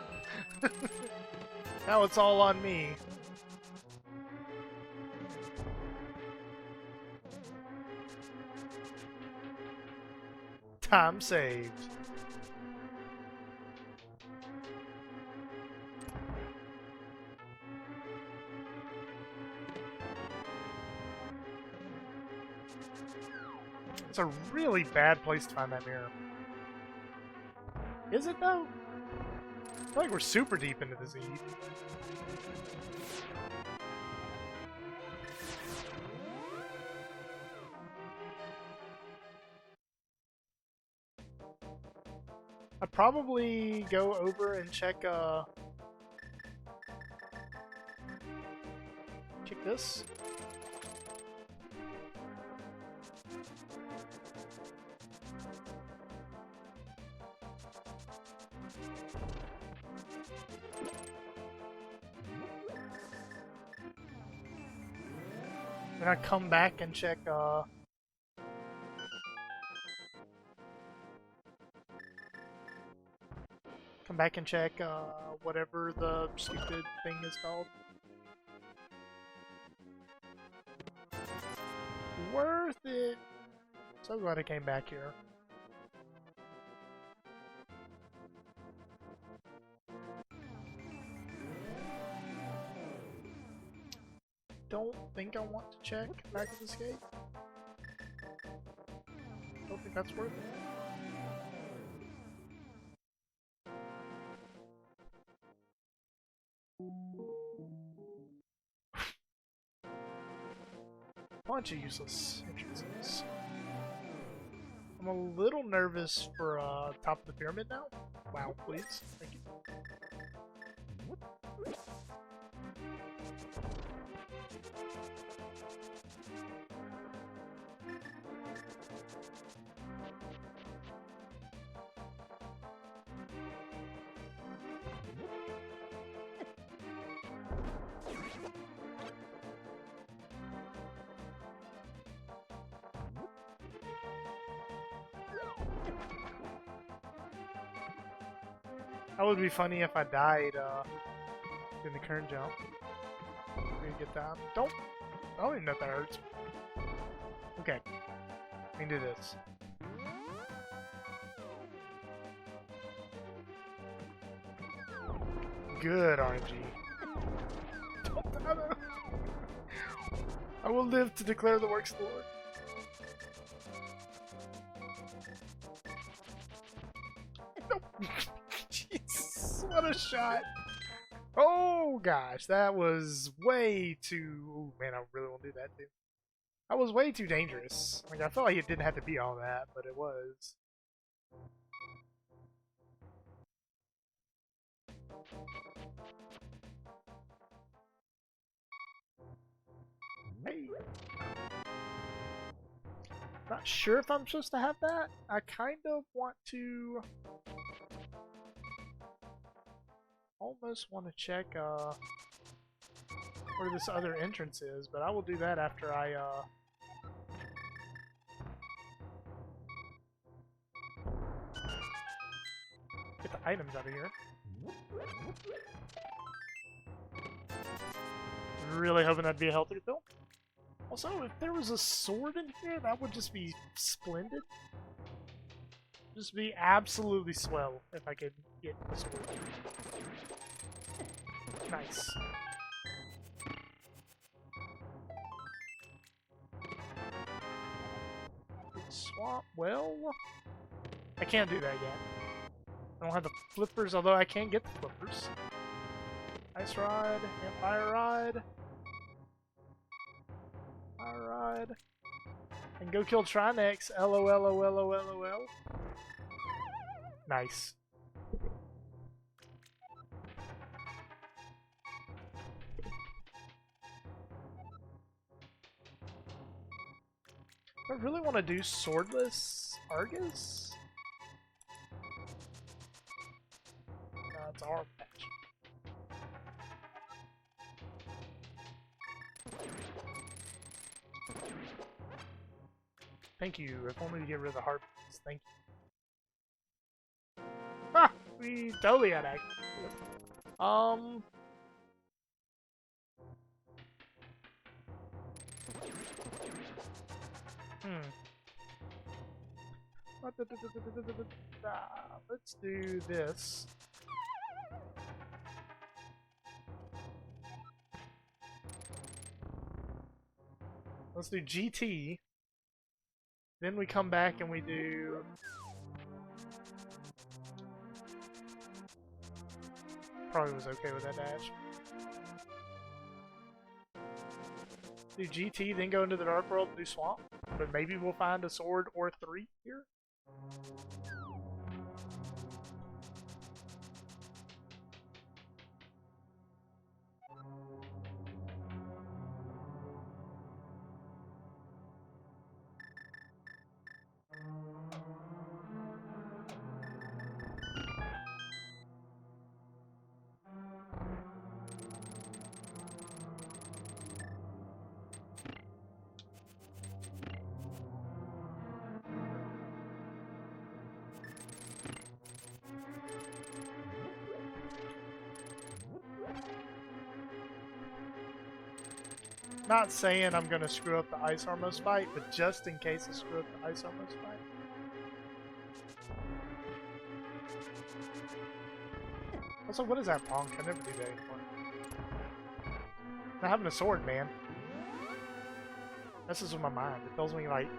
Now it's all on me. Time saved. It's a really bad place to find that mirror. Is it though? I feel like we're super deep into this Eve. I'd probably go over and check this. Then I come back and check come back and check whatever the stupid thing is called. Worth it. So glad I came back here. Don't think I want to check back at this gate. Don't think that's worth it. Bunch of useless entrances. I'm a little nervous for top of the pyramid now. Wow, please. Thank you. That would be funny if I died in the current jump. Maybe get down. I don't even know if that hurts. Okay. We can do this. Good, RNG. I will live to declare the works of the Lord. Nope. Jeez, what a shot. Oh gosh, that was way too... Oh man, I really won't do that too. That was way too dangerous. Like, I felt like it didn't have to be all that, but it was. Hey. Not sure if I'm supposed to have that. I kind of want to... almost want to check where this other entrance is, but I will do that after I get the items out of here. Really hoping that'd be a health refill. Also, if there was a sword in here, that would just be splendid. Just be absolutely swell if I could get the sword. Nice. Swap. Well, I can't do that yet. I don't have the flippers, although I can get the flippers. Ice Rod and Fire Rod. Fire Rod. And go kill Trinex. LOL. Nice. I really want to do swordless Argus? No, it's our match. Thank you. If only to get rid of the heart. Thank you. Ha! We totally had act. Let's do this. Let's do GT. Then we come back and we do... Probably was okay with that dash. Do GT, then go into the Dark World and do Swamp. But maybe we'll find a sword or 3 here. Not saying I'm gonna screw up the Ice Armos fight, but just in case I screw up the Ice Armos fight. Also, what is that bonk? I never do that anymore. Not having a sword, man. Messes with my mind. It tells me, like,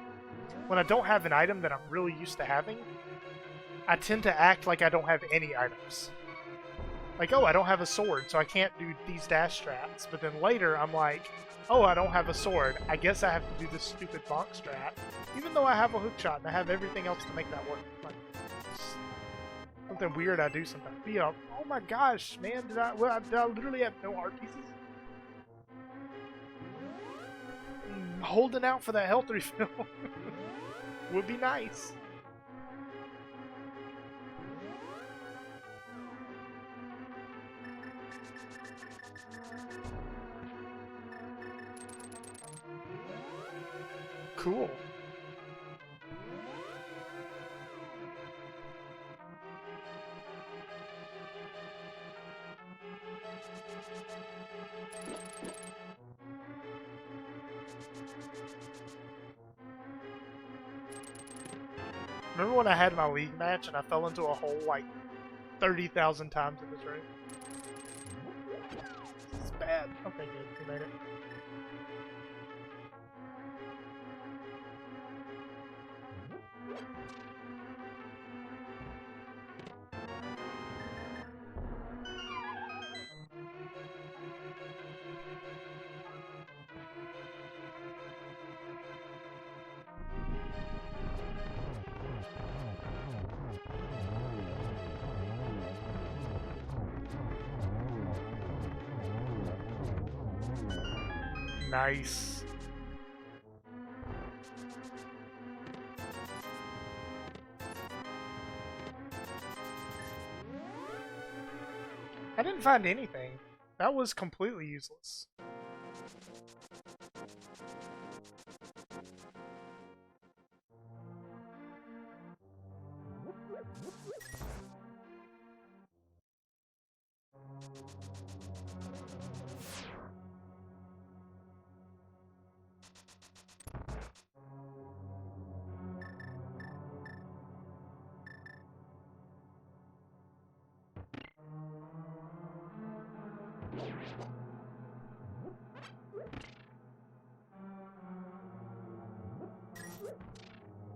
when I don't have an item that I'm really used to having, I tend to act like I don't have any items. Like, oh, I don't have a sword, so I can't do these dash strats. But then later, I'm like, oh, I don't have a sword. I guess I have to do this stupid bonk strat. Even though I have a hook shot and I have everything else to make that work. Like, something weird I do sometimes. Yeah, oh my gosh, man, did I literally have no heart pieces? Holding out for that health refill would be nice. Cool. Remember when I had my league match and I fell into a hole like 30,000 times in this room? It's bad. Okay, good. We made it. Nice. I didn't find anything. That was completely useless.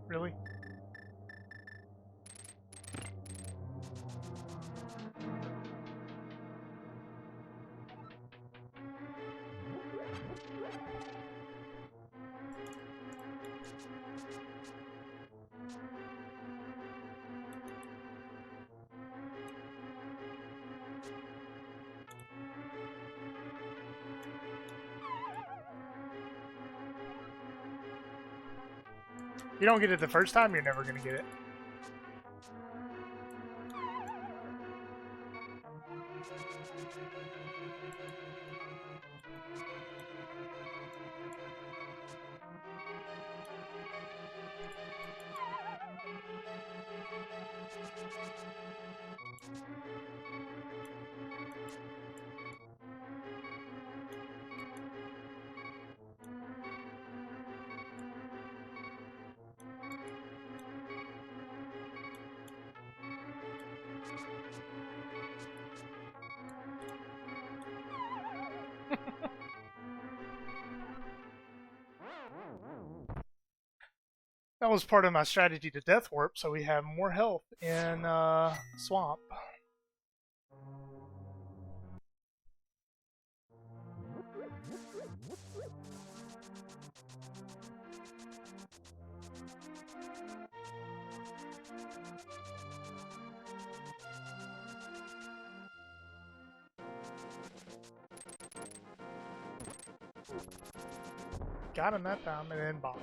Really? You don't get it the first time, you're never going to get it. That was part of my strategy to Death Warp, so we have more health in Swamp. Got him that time, and then bomb.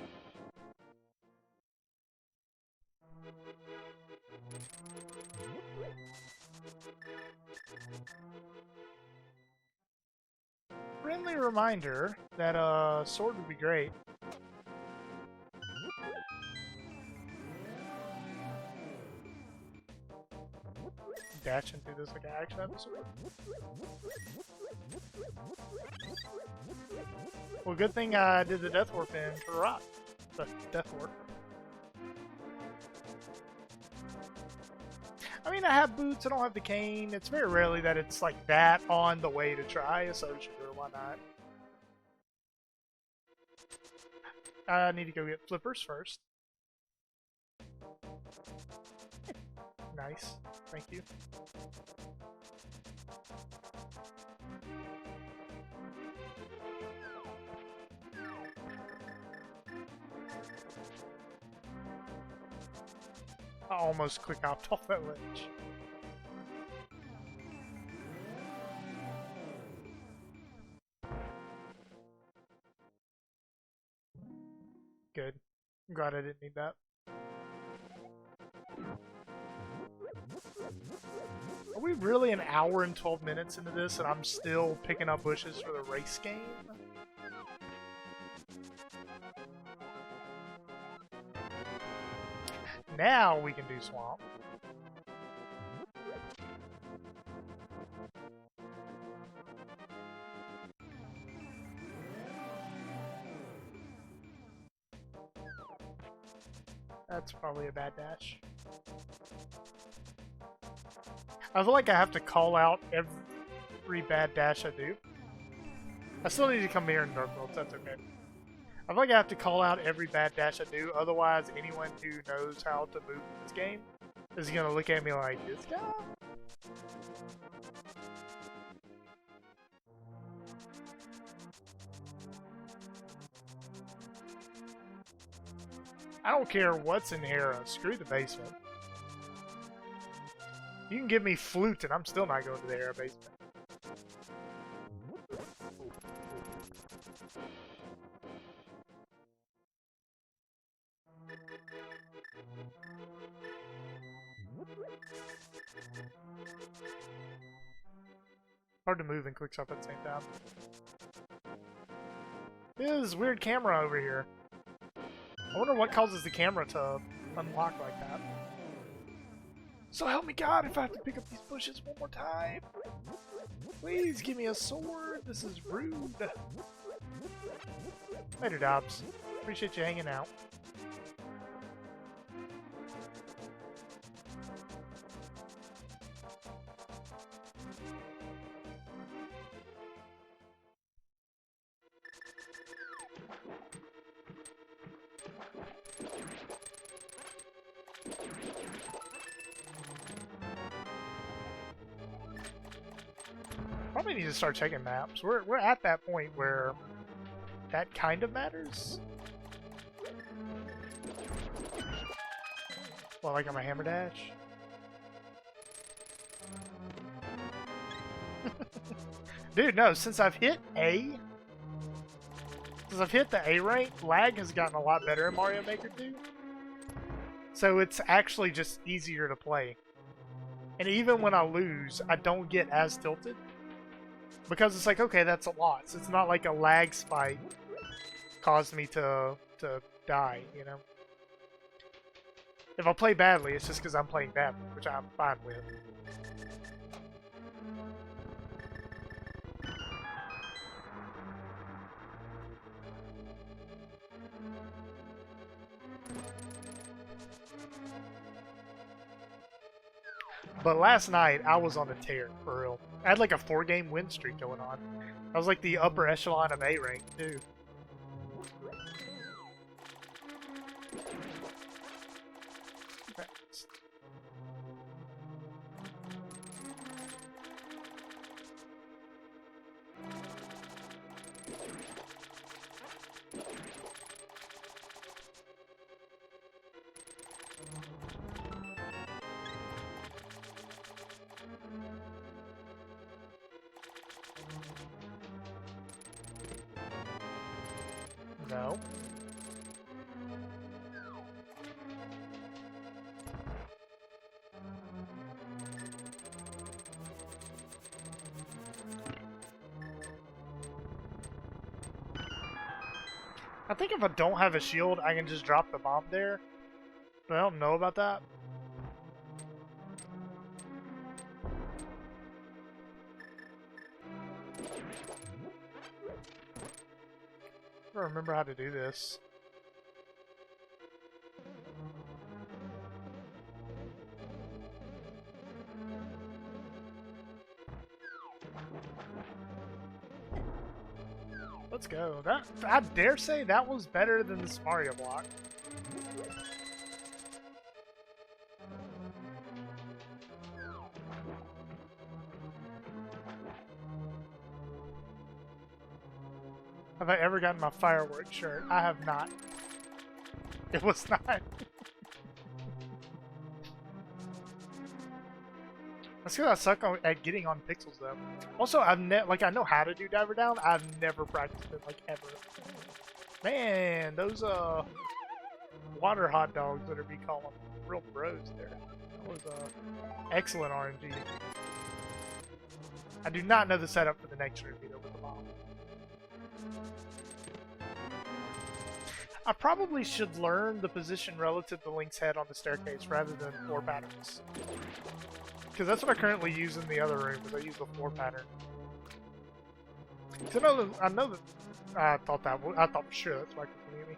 Friendly reminder that sword would be great. Dashing through this like an action episode. Well, good thing I did the Death Warp in for Rock. The Death Warp. I mean, I have boots, I don't have the cane. It's very rarely that it's like that on the way to try, so sure, why not? I need to go get flippers first. Nice, thank you. I almost click hopped off that ledge. Good. I'm glad I didn't need that. Are we really an hour and 12 minutes into this and I'm still picking up bushes for the race game? Now we can do Swamp. That's probably a bad dash. I feel like I have to call out every bad dash I do. I still need to come here in Dark World, so that's okay. I feel like I have to call out every bad dash I do, otherwise anyone who knows how to move in this game is going to look at me like, this guy? I don't care what's in here, screw the basement. You can give me flute and I'm still not going to the air basement. Hard to move and quickstop at the same time. This weird camera over here. I wonder what causes the camera to unlock like that. So help me God if I have to pick up these bushes one more time. Please give me a sword. This is rude. Later, Dobbs. Appreciate you hanging out. Probably need to start checking maps. We're at that point where that kind of matters. Well, like on my hammer dash. Dude, no, since I've hit the A rank, lag has gotten a lot better in Mario Maker 2. So it's actually just easier to play. And even when I lose, I don't get as tilted. Because it's like, okay, that's a loss. It's not like a lag spike caused me to die, you know? If I play badly, it's just because I'm playing badly, which I'm fine with. But last night, I was on a tear, for real. I had like a 4-game win streak going on. I was like the upper echelon of A rank, too. No. I think if I don't have a shield, I can just drop the bomb there. But I don't know about that. I don't remember how to do this. Let's go. That I dare say that was better than this Mario block. Have I ever gotten my fireworks shirt? I have not. It was not. That's because I suck at getting on pixels, though. Also, I know how to do Diver Down. I've never practiced it, like, ever. Man, those, water hot dogs that are be calling real bros there. That was, excellent RNG. I do not know the setup for the next room, either, with the bomb. I probably should learn the position relative to Link's head on the staircase rather than floor patterns. Because that's what I currently use in the other room, is I use the floor pattern. So I know that I thought for sure that's why I could me.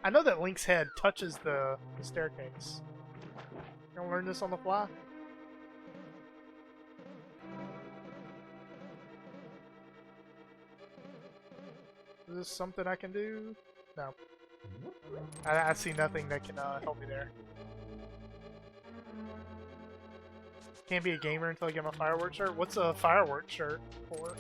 I know that Link's head touches the staircase. You gonna learn this on the fly? Is this something I can do? No. I see nothing that can help me there. Can't be a gamer until I get my fireworks shirt? What's a fireworks shirt for?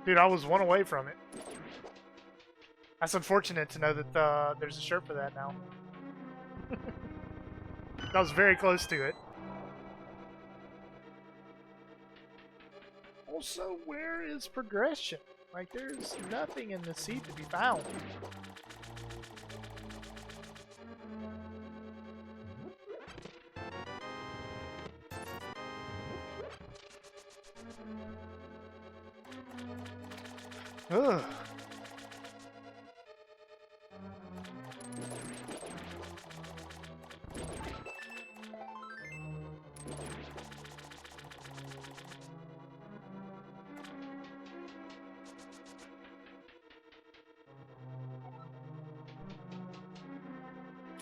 Dude, I was one away from it. That's unfortunate to know that there's a shirt for that now. I was very close to it. Also, where is progression? Like, there's nothing in the seed to be found. Ugh.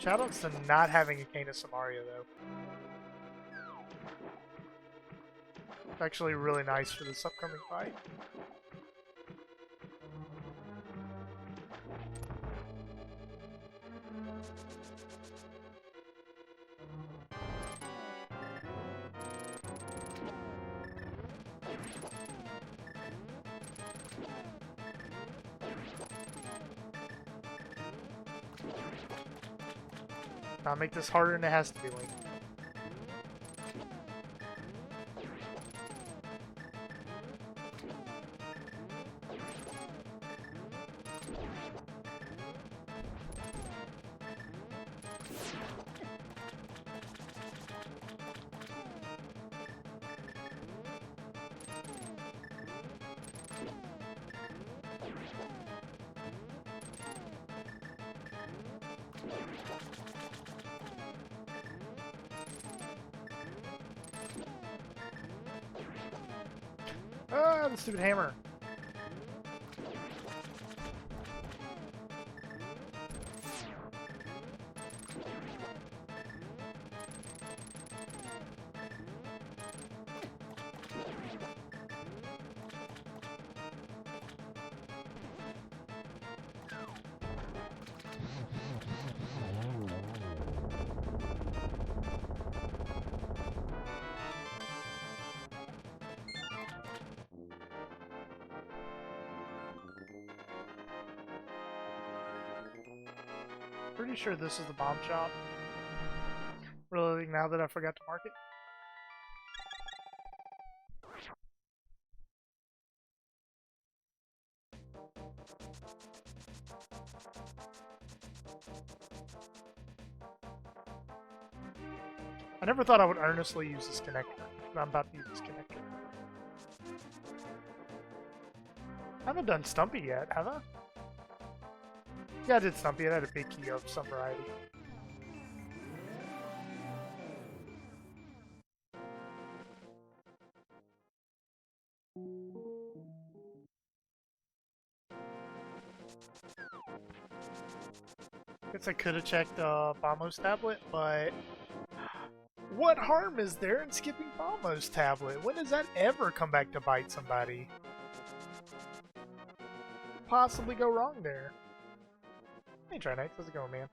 Shoutouts to not having a Cane of Samaria, though. It's actually really nice for this upcoming fight. I'll make this harder than it has to be, Link. Ah, the stupid hammer. Pretty sure this is the bomb shop. Really, now that I forgot to mark it. I never thought I would earnestly use this connector, but I'm about to use this connector. I haven't done Stumpy yet, have I? Yeah, I did Stumpy. It had a big key of some variety. Guess I could have checked Bomo's tablet, but what harm is there in skipping Bomo's tablet? When does that ever come back to bite somebody? Possibly go wrong there. Hey, Try Knights, how's it going, man?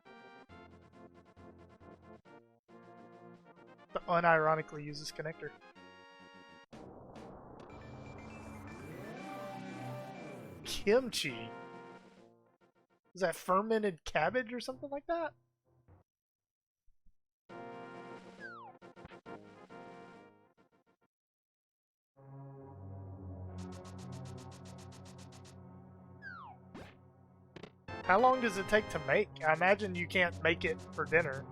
To unironically use this connector. Kimchi? Is that fermented cabbage or something like that? How long does it take to make? I imagine you can't make it for dinner.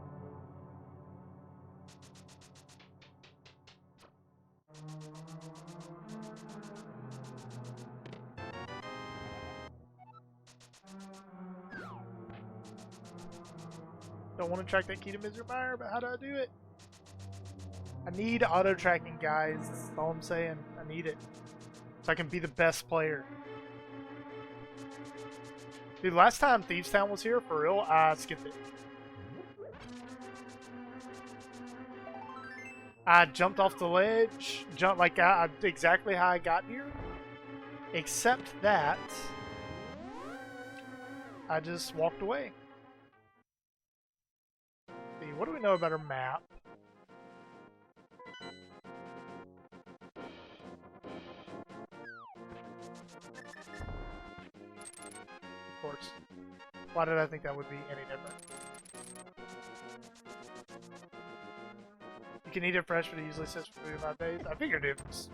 Don't want to track that key to Misermire, but how do I do it? I need auto tracking, guys. That's all I'm saying. I need it. So I can be the best player. Dude, last time Thieves Town was here, for real, I skipped it. I jumped off the ledge, jumped like exactly how I got here, except that I just walked away. Let's see, what do we know about our map? Of course. Why did I think that would be any different? You can eat it fresh, but it usually sits for 3 to 5 days. I figured it was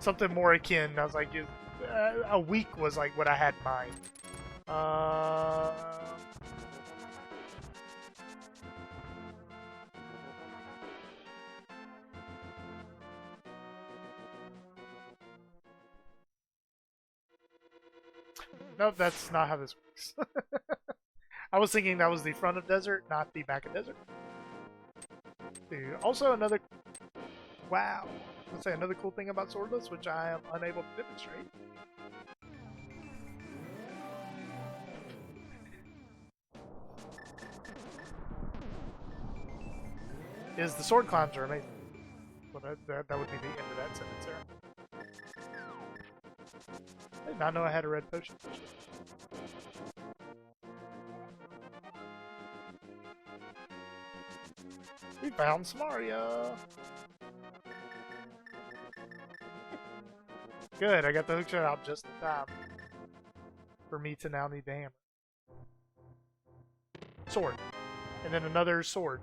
something more akin. I was like, a week was like what I had in mind. Nope, that's not how this works. I was thinking that was the front of desert, not the back of desert. Dude, also another... Wow. Let's say another cool thing about Swordless, which I am unable to demonstrate. Is the sword climbs are amazing. Well, that would be the end of that sentence there. I did not know I had a red potion. We found Samaria. Good, I got the hookshot out just in time for me to now need the hammer. Sword. And then another sword.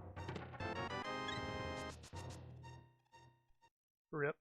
Rip.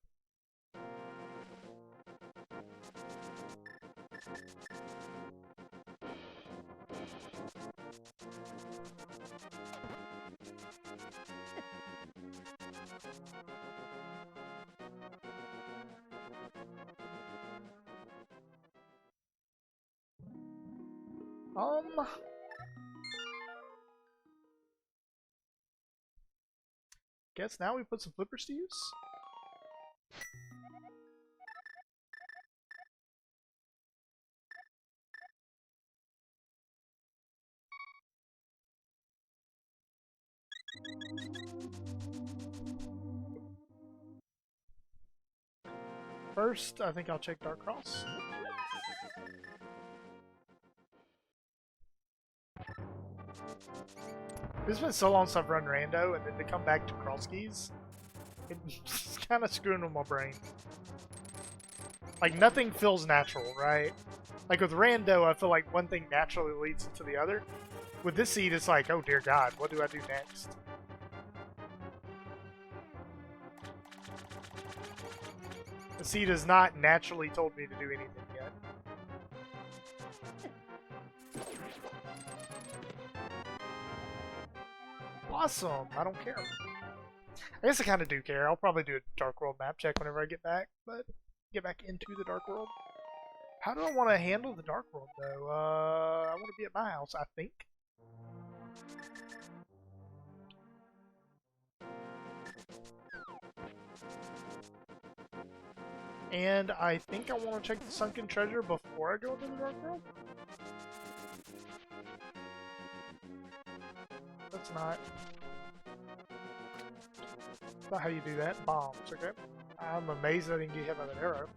Guess now we put some flippers to use. First, I think I'll check Dark Cross. It's been so long since I've run Rando, and then to come back to Cross Keys, it's kind of screwing with my brain. Like, nothing feels natural, right? Like, with Rando, I feel like one thing naturally leads into the other. With this seed, it's like, oh dear God, what do I do next? The seed has not naturally told me to do anything yet. Awesome, I don't care. I guess I kind of do care. I'll probably do a Dark World map check whenever I get back, but get back into the Dark World. How do I want to handle the Dark World, though? I want to be at my house, I think. And I think I want to check the Sunken Treasure before I go into the Dark World. That's not how you do that. Bombs, okay? I'm amazed I didn't get hit by that arrow.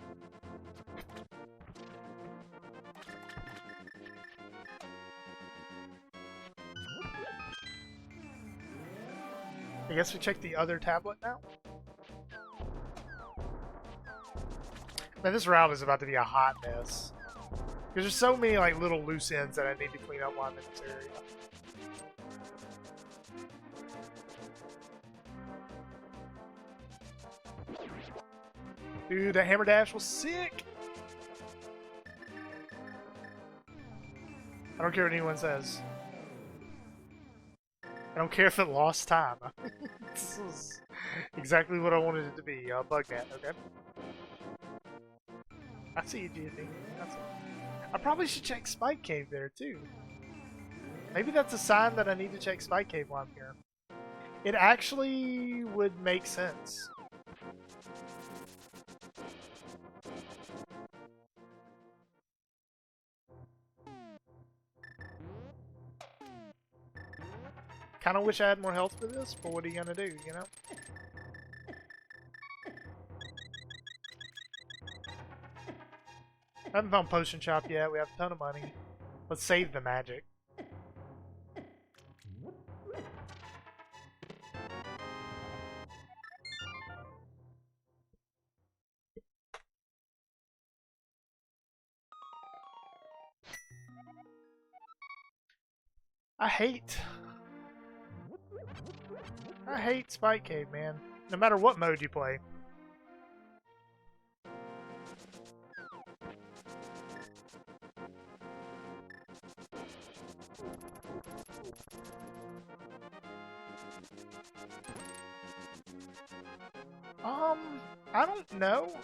I guess we check the other tablet now. Man, this route is about to be a hot mess. Because there's so many like little loose ends that I need to clean up while I'm in this area. Dude, that hammer dash was sick! I don't care what anyone says. I don't care if it lost time. This is exactly what I wanted it to be. Bug net, okay? I see you, GFD. I probably should check Spike Cave there, too. Maybe that's a sign that I need to check Spike Cave while I'm here. It actually would make sense. Kind of wish I had more health for this, but what are you gonna do, you know? I haven't found Potion Shop yet, we have a ton of money. Let's save the magic. I hate Spike Cave, man. No matter what mode you play. I don't know.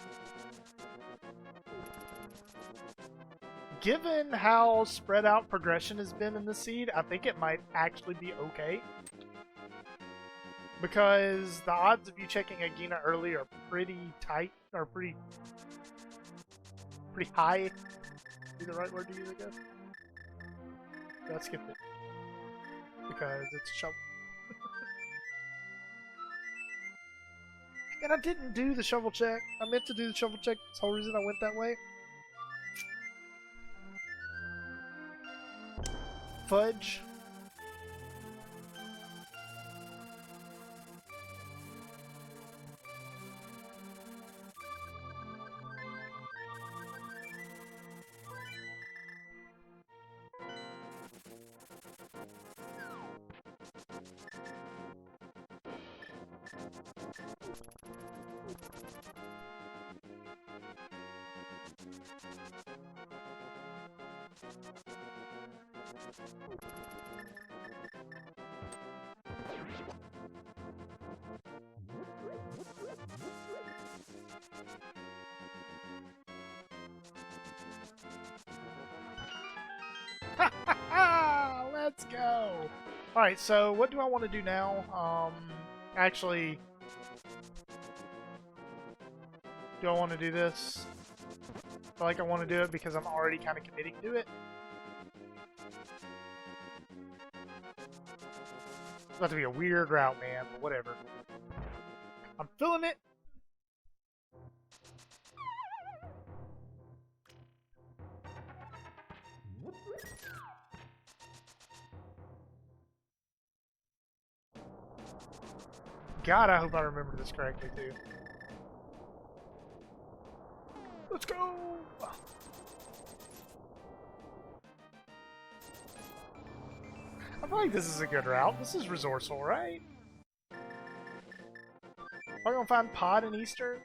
Given how spread out progression has been in the seed, I think it might actually be okay. Because the odds of you checking a Gina early are pretty tight, or pretty high. Be the right word to use, I guess. So I skipped it. Because it's a shovel. And I didn't do the shovel check. I meant to do the shovel check. That's the whole reason I went that way. Fudge. Let's go! Alright, so what do I want to do now? Actually, do I want to do this? I feel like I want to do it because I'm already kind of committing to it. It's about to be a weird route, man, but whatever. I'm feeling it! God, I hope I remember this correctly, too. Let's go! I feel like this is a good route. This is resourceful, right? Are we gonna find Pod in Eastern?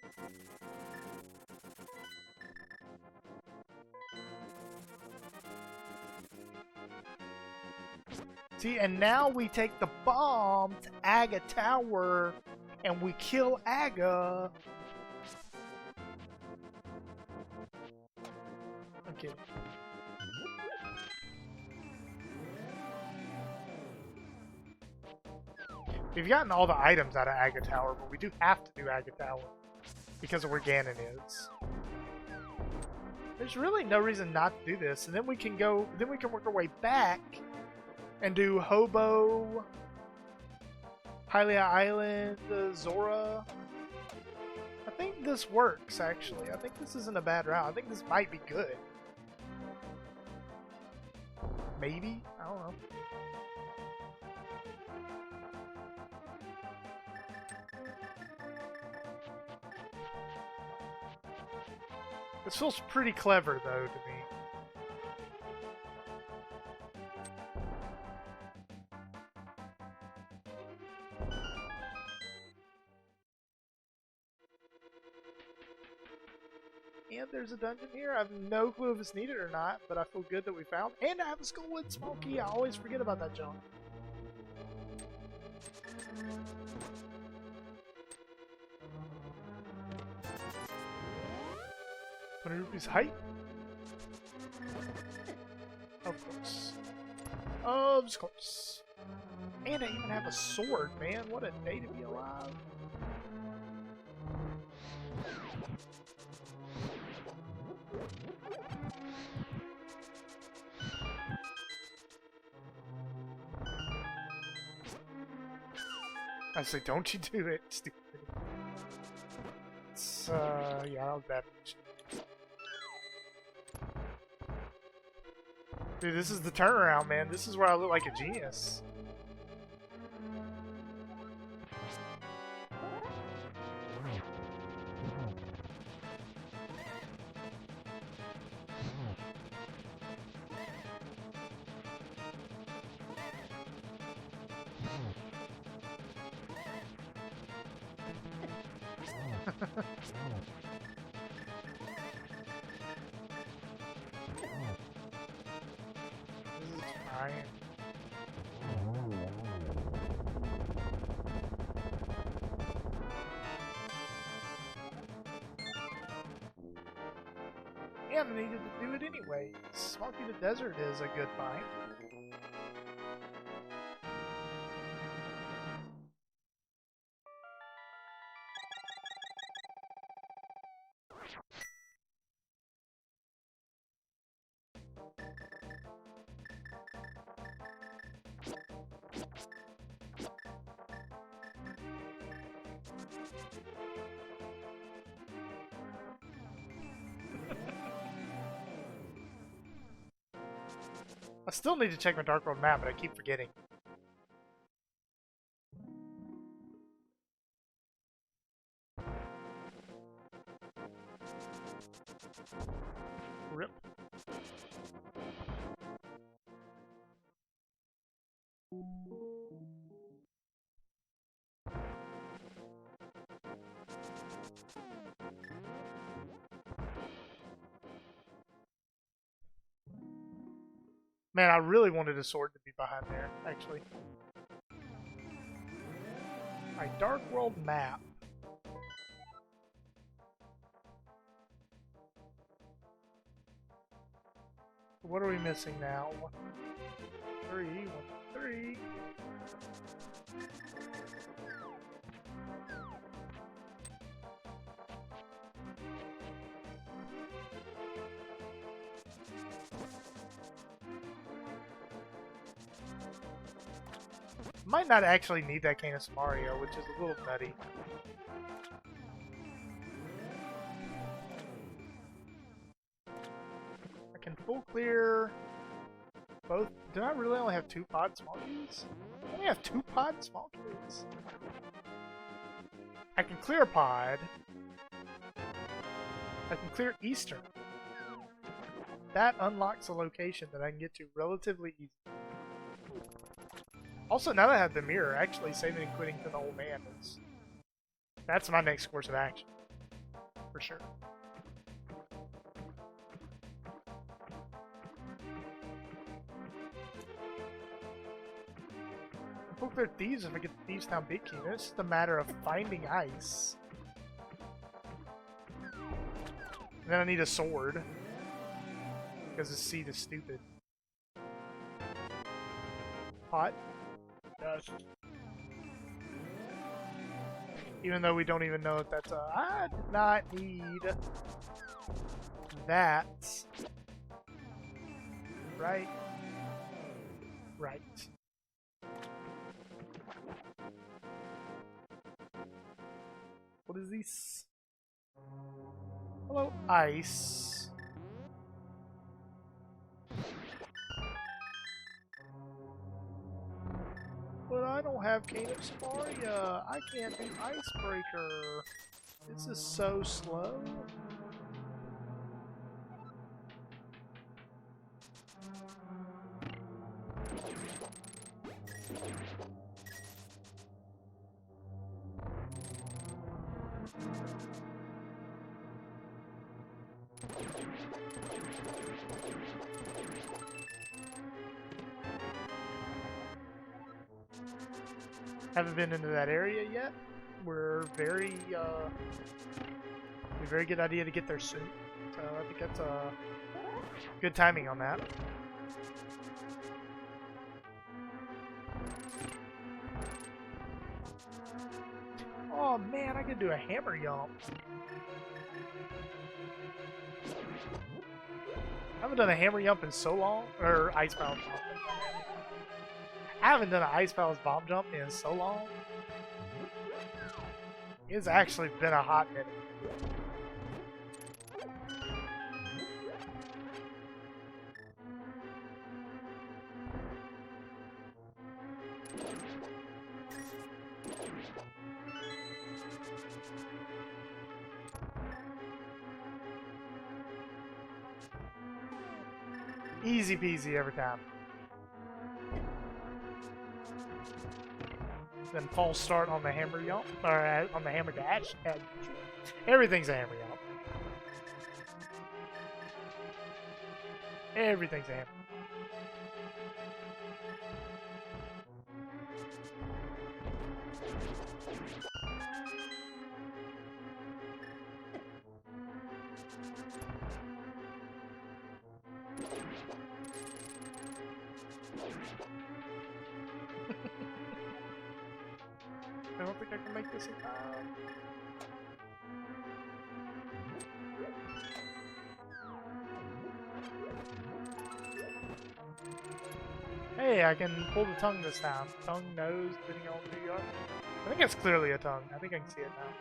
See, and now we take the bomb to Aga Tower, and we kill Aga. Okay. We've gotten all the items out of Aga Tower, but we do have to do Aga Tower because of where Ganon is. There's really no reason not to do this, and then we can go. Then we can work our way back and do Hobo, Hylia Island, Zora. I think this works, actually. I think this isn't a bad route. I think this might be good. Maybe? I don't know. This feels pretty clever, though, to me. And there's a dungeon here. I have no clue if it's needed or not, but I feel good that we found. And I have a Skullwood small key. I always forget about that junk. 20 rupees height? Of course. Of course. And I even have a sword, man. What a day to be alive. I say, don't you do it, stupid. It's, yeah, that was bad. Dude, this is the turnaround, man. This is where I look like a genius. This is fine. And I needed to do it anyway. Smoky the Desert is a good find. I still need to check my Dark World map, but I keep forgetting. Rip. Man, I really wanted a sword to be behind there, actually. My Dark World map. What are we missing now? 1, 3, 1, 3. Might not actually need that Canis Mario, which is a little nutty. I can full clear both. Did I really only have 2 pod small keys? I only have 2 pod small keys. I can clear pod. I can clear Eastern. That unlocks a location that I can get to relatively easily. Also, now that I have the mirror, actually saving and quitting to the old man is... That's my next course of action. For sure. I'll clear thieves if I get the Thieves Town Big Key. It's just a matter of finding ice. And then I need a sword. Because the seed is stupid. Pot. Dust. Even though we don't even know if that's a... I did not need that. Right. Right. What is this? Hello, ice. But I don't have Canis Maria. I can't do Icebreaker. This is so slow. Haven't been into that area yet. We're very good idea to get there soon. So I think that's good timing on that. Oh man, I could do a hammer yump. I haven't done a hammer yump in so long, or ice bound jump. I haven't done an Ice Palace bomb jump in so long. It's actually been a hot minute. Easy peasy every time. Then false start on the hammer yump, or on the hammer dash. Everything's a hammer yump. Everything's a hammer. I don't think I can make this in time. Hey, I can pull the tongue this time. Tongue, nose, depending on who you are. I think it's clearly a tongue. I think I can see it now.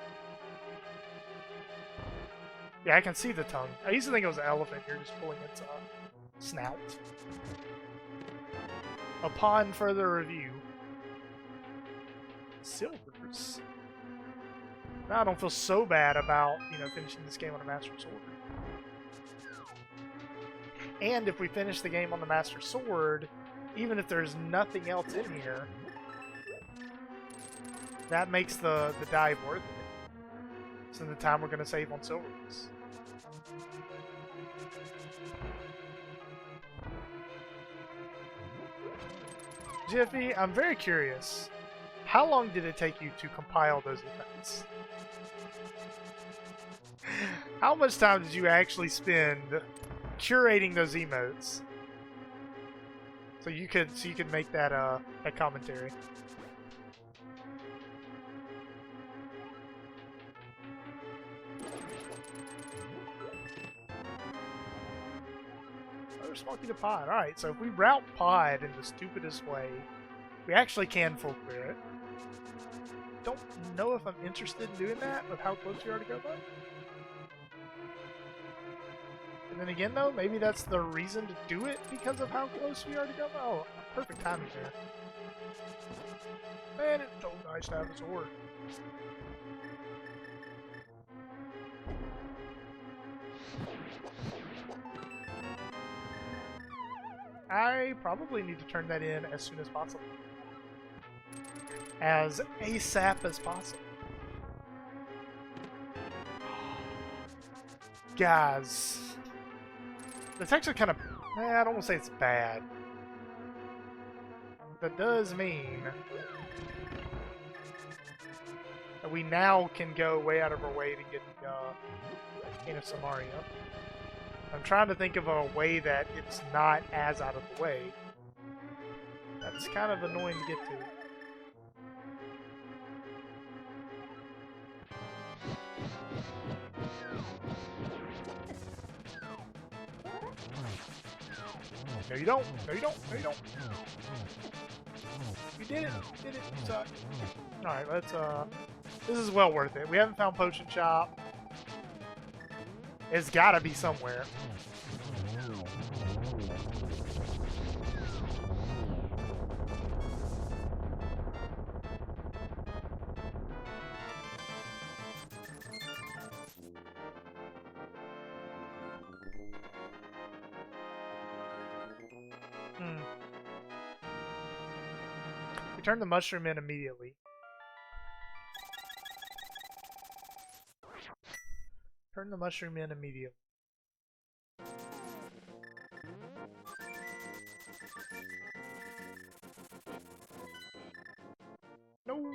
Yeah, I can see the tongue. I used to think it was an elephant. You're just pulling its snout. Upon further review, silvers. Now I don't feel so bad about, finishing this game on a Master Sword. And if we finish the game on the Master Sword, even if there's nothing else in here, that makes the dive worth it. So the time we're going to save on silvers. Jiffy, I'm very curious. How long did it take you to compile those events? How much time did you actually spend curating those emotes so you could make that that commentary? Smoky to Pod. Alright, so if we route Pod in the stupidest way, we actually can full clear it. Don't know if I'm interested in doing that with how close we are to go, though. And then again, though, maybe that's the reason to do it because of how close we are to go. Oh, perfect timing there. Man, it's so nice to have a sword. I probably need to turn that in as soon as possible. As ASAP as possible. Guys. That's actually kind of... I don't want to say it's bad. That does mean that we now can go way out of our way to get into Samaria. I'm trying to think of a way that it's not as out of the way. That's kind of annoying to get to. No, you don't. No, you don't. No, you don't. You did it. You did it. You suck. Alright, let's, this is well worth it. We haven't found Potion Shop. It's gotta be somewhere. We turn the mushroom in immediately. Turn the mushroom in immediately. No.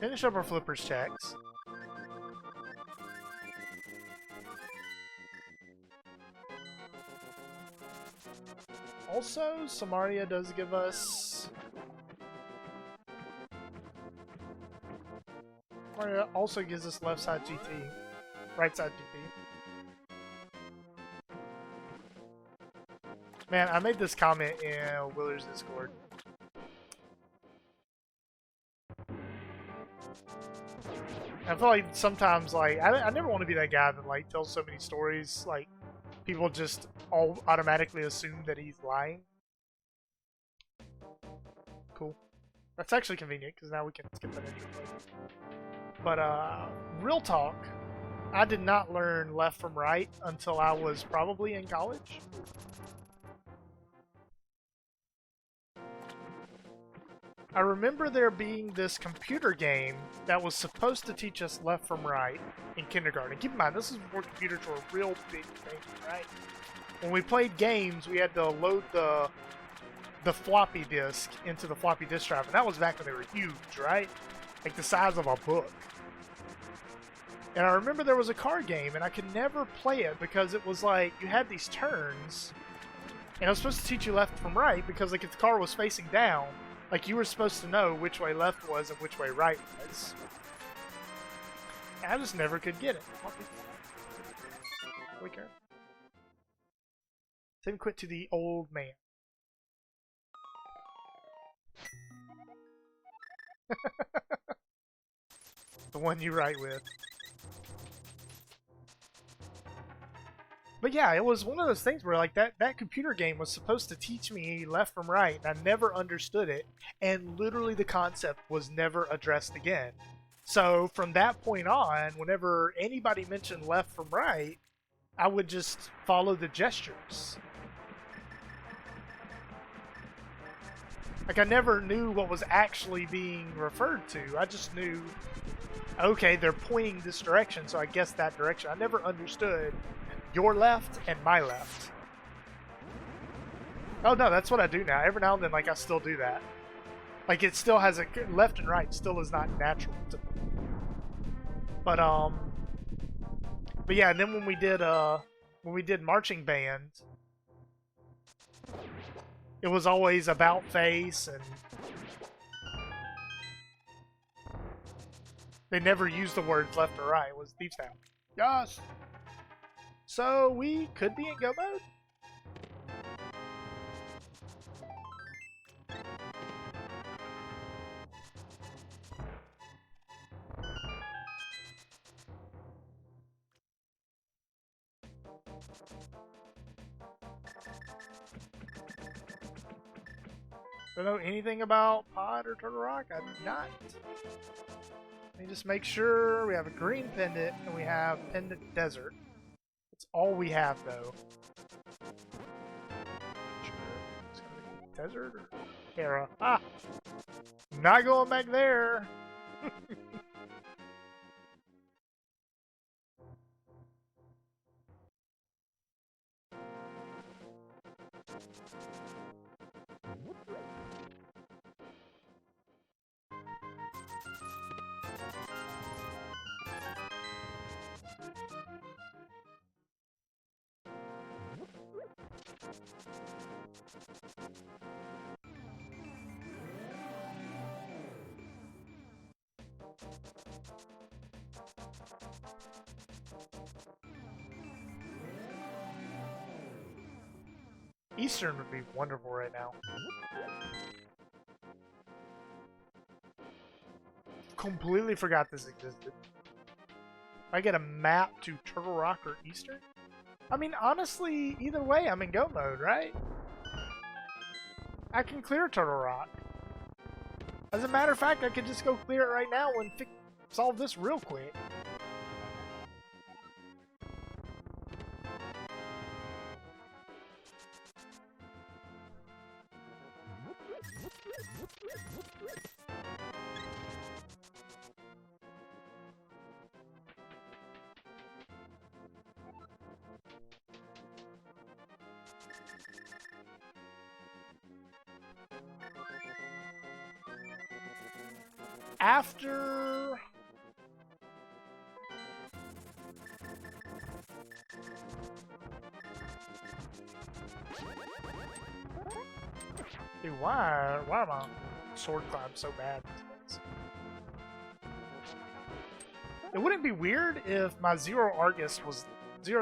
Finish up our flippers checks. Also, Samaria does give us... Samaria also gives us left side GT, right side GT. Man, I made this comment in Willer's Discord. I feel like sometimes, like, I never want to be that guy that, like, tells so many stories, like, people just all automatically assume that he's lying. Cool. That's actually convenient, because now we can skip that intro. But, real talk, I did not learn left from right until I was probably in college. I remember there being this computer game that was supposed to teach us left from right in kindergarten. Keep in mind, this is before computers were a real big thing, right? When we played games, we had to load the floppy disk into the floppy disk drive, and that was back when they were huge, right? like the size of a book. And I remember there was a card game, and I could never play it because it was like you had these turns, and it was supposed to teach you left from right because like if the car was facing down, like you were supposed to know which way left was and which way right was. And I just never could get it. We care. Save quit to the old man. The one you write with. But yeah, it was one of those things where like that computer game was supposed to teach me left from right, and I never understood it, and literally the concept was never addressed again. So from that point on, whenever anybody mentioned left from right, I would just follow the gestures. Like I never knew what was actually being referred to. I just knew, okay, they're pointing this direction, so I guess that direction. I never understood your left and my left. Oh no, that's what I do now. Every now and then, like I still do that. Like it still has a left and right. Still is not natural to me. But yeah. And then when we did marching band, it was always about face, and they never used the words left or right. It was thieves down. Yes. So we could be in go mode. Don't know anything about Pod or Turtle Rock? I do not. Let me just make sure we have a green pendant and we have Pendant Desert. That's all we have, though. It's gonna be desert or Terra. Ah! Not going back there! Eastern would be wonderful right now. Completely forgot this existed. I get a map to Turtle Rock or Eastern? I mean, honestly, either way, I'm in go mode, right? I can clear Turtle Rock. As a matter of fact, I could just go clear it right now and solve this real quick. After... Dude, why am I sword climb so bad these days? It wouldn't be weird if my Zero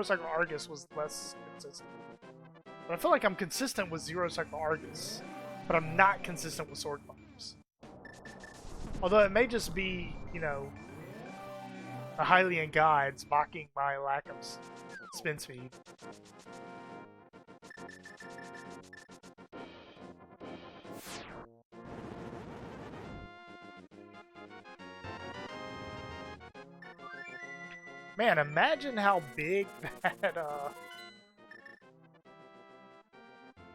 Cycle Argus was less consistent. But I feel like I'm consistent with Zero Cycle Argus, but I'm not consistent with sword climbs. Although it may just be, you know, the Hylian guides mocking my lack of spin speed. Man, imagine how big that,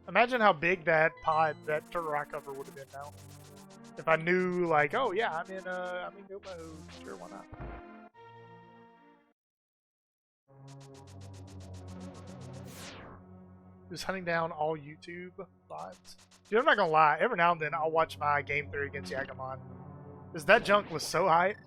imagine how big that Turtle Rock cover would have been now. If I knew, like, oh yeah, I'm in go mode. Sure, why not? Just hunting down all YouTube bots. Dude, I'm not gonna lie. Every now and then, I'll watch my game theory against Yagamon. Because that junk was so hype.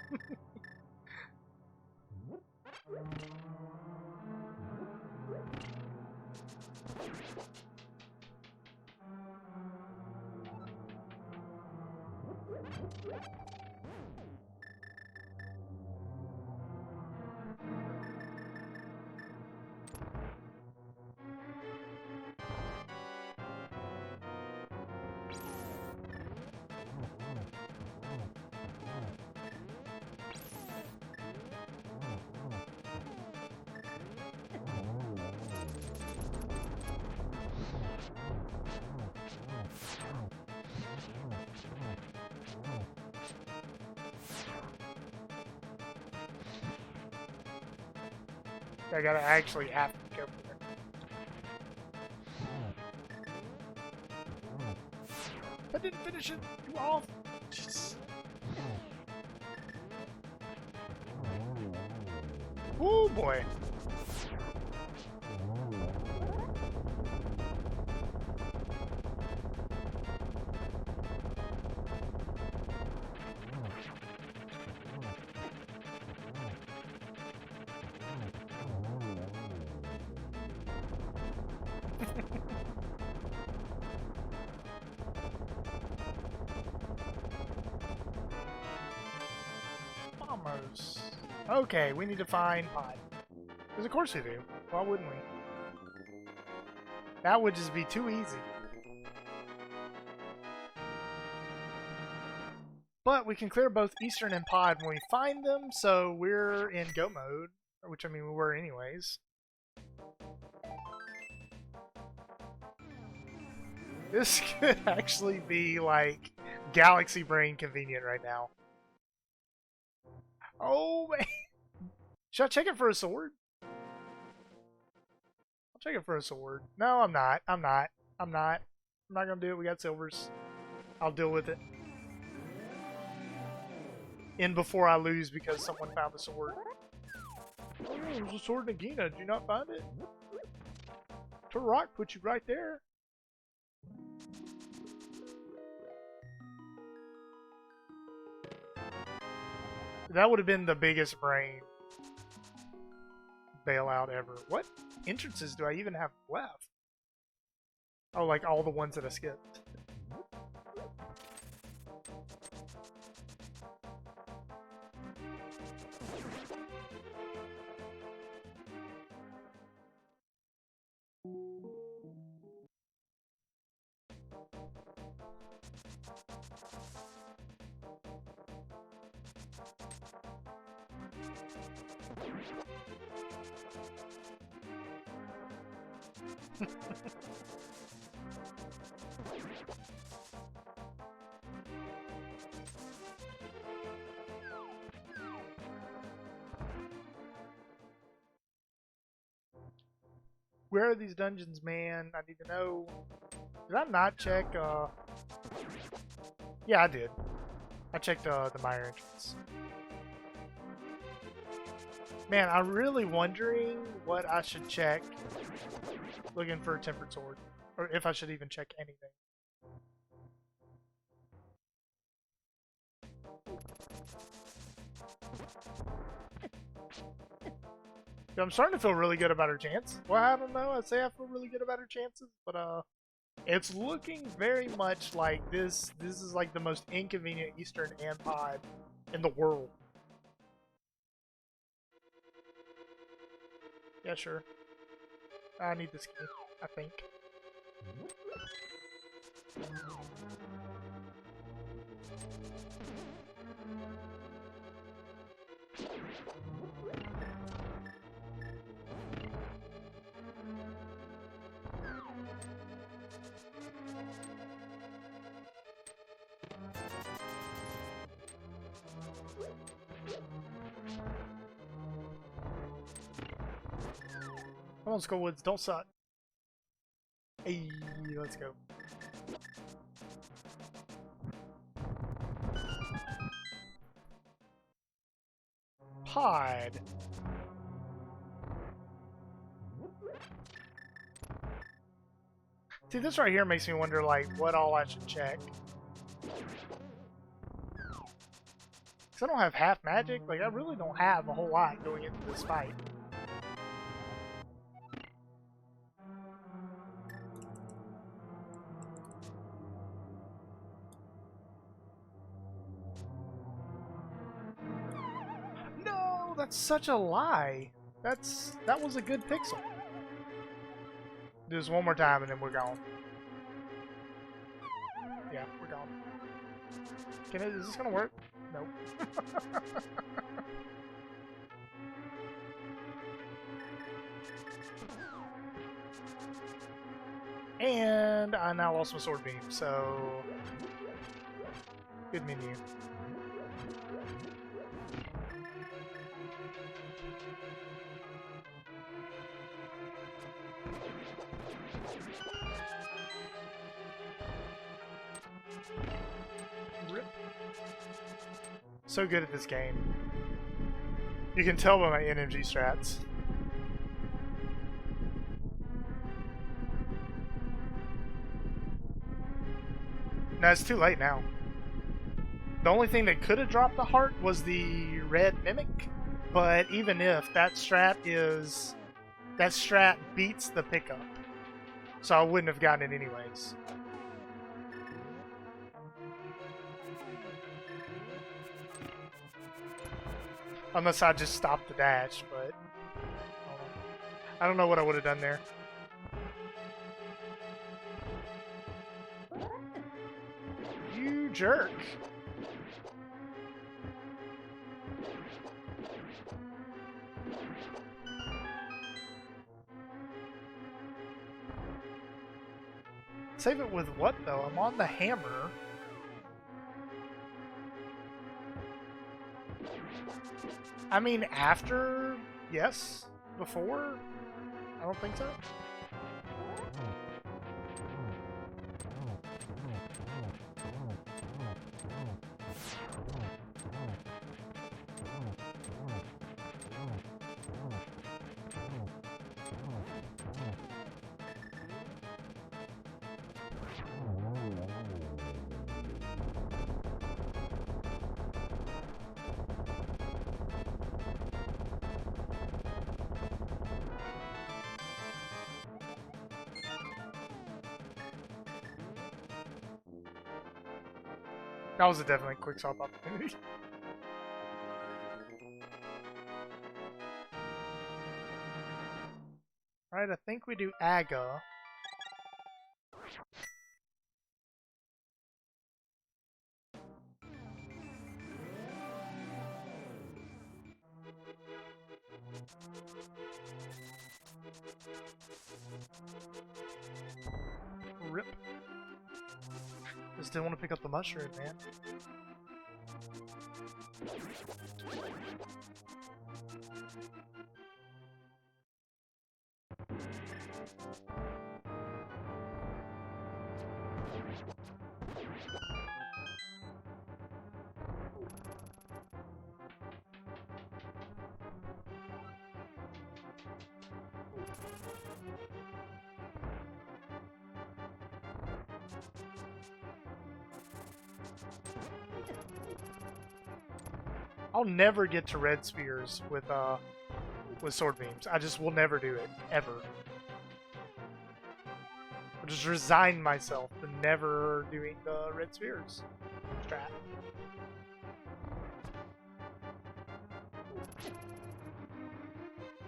I gotta actually have to go for it. I didn't finish it. You off. Jeez. Oh boy. Almost. Okay, we need to find Pod. Because of course we do. Why wouldn't we? That would just be too easy. But we can clear both Eastern and Pod when we find them, so we're in go mode. Which, I mean, we were anyways. This could actually be, like, Galaxy Brain convenient right now. Oh, man. Should I check it for a sword? I'll check it for a sword. No, I'm not. I'm not gonna do it. We got silvers. I'll deal with it. In before I lose because someone found the sword. Oh, there's a sword in Nagina. Did you not find it? Turok put you right there. That would have been the biggest brain bailout ever. What entrances do I even have left? Oh, like all the ones that I skipped. Where are these dungeons, man? I need to know. Did I not check, Yeah, I did. I checked, the mire entrance. Man, I'm really wondering what I should check looking for a tempered sword. Or if I should even check anything. I'm starting to feel really good about her chances. Well, I don't know. I'd say I feel really good about her chances, but it's looking very much like this. This is like the most inconvenient Eastern and Pod in the world. Yeah, sure. I need this key, I think. Come on, Skullwoods, don't suck. Hey, let's go. Pod. See, this right here makes me wonder, like, what all I should check. Because I don't have half magic. Like, I really don't have a whole lot going into this fight. No, that's such a lie. That was a good pixel. Do this one more time and then we're gone. Yeah, we're gone. Is this gonna work? Nope. And I now lost my sword beam, so good menu. Rip. So good at this game. You can tell by my energy strats. No, it's too late now. The only thing that could have dropped the heart was the red mimic, but even if that strat beats the pickup, so I wouldn't have gotten it anyways. Unless I just stopped the dash, but I don't know what I would have done there. You jerk. Save it with what, though? I'm on the hammer. I mean, after? Yes. Before? I don't think so. That was a definitely quick swap opportunity. Alright, I think we do Aga. Rip. Just didn't want to pick up the mushroom, man. I'll never get to red spheres with sword beams. I just will never do it, ever. I'll just resign myself to never doing the red spheres strat.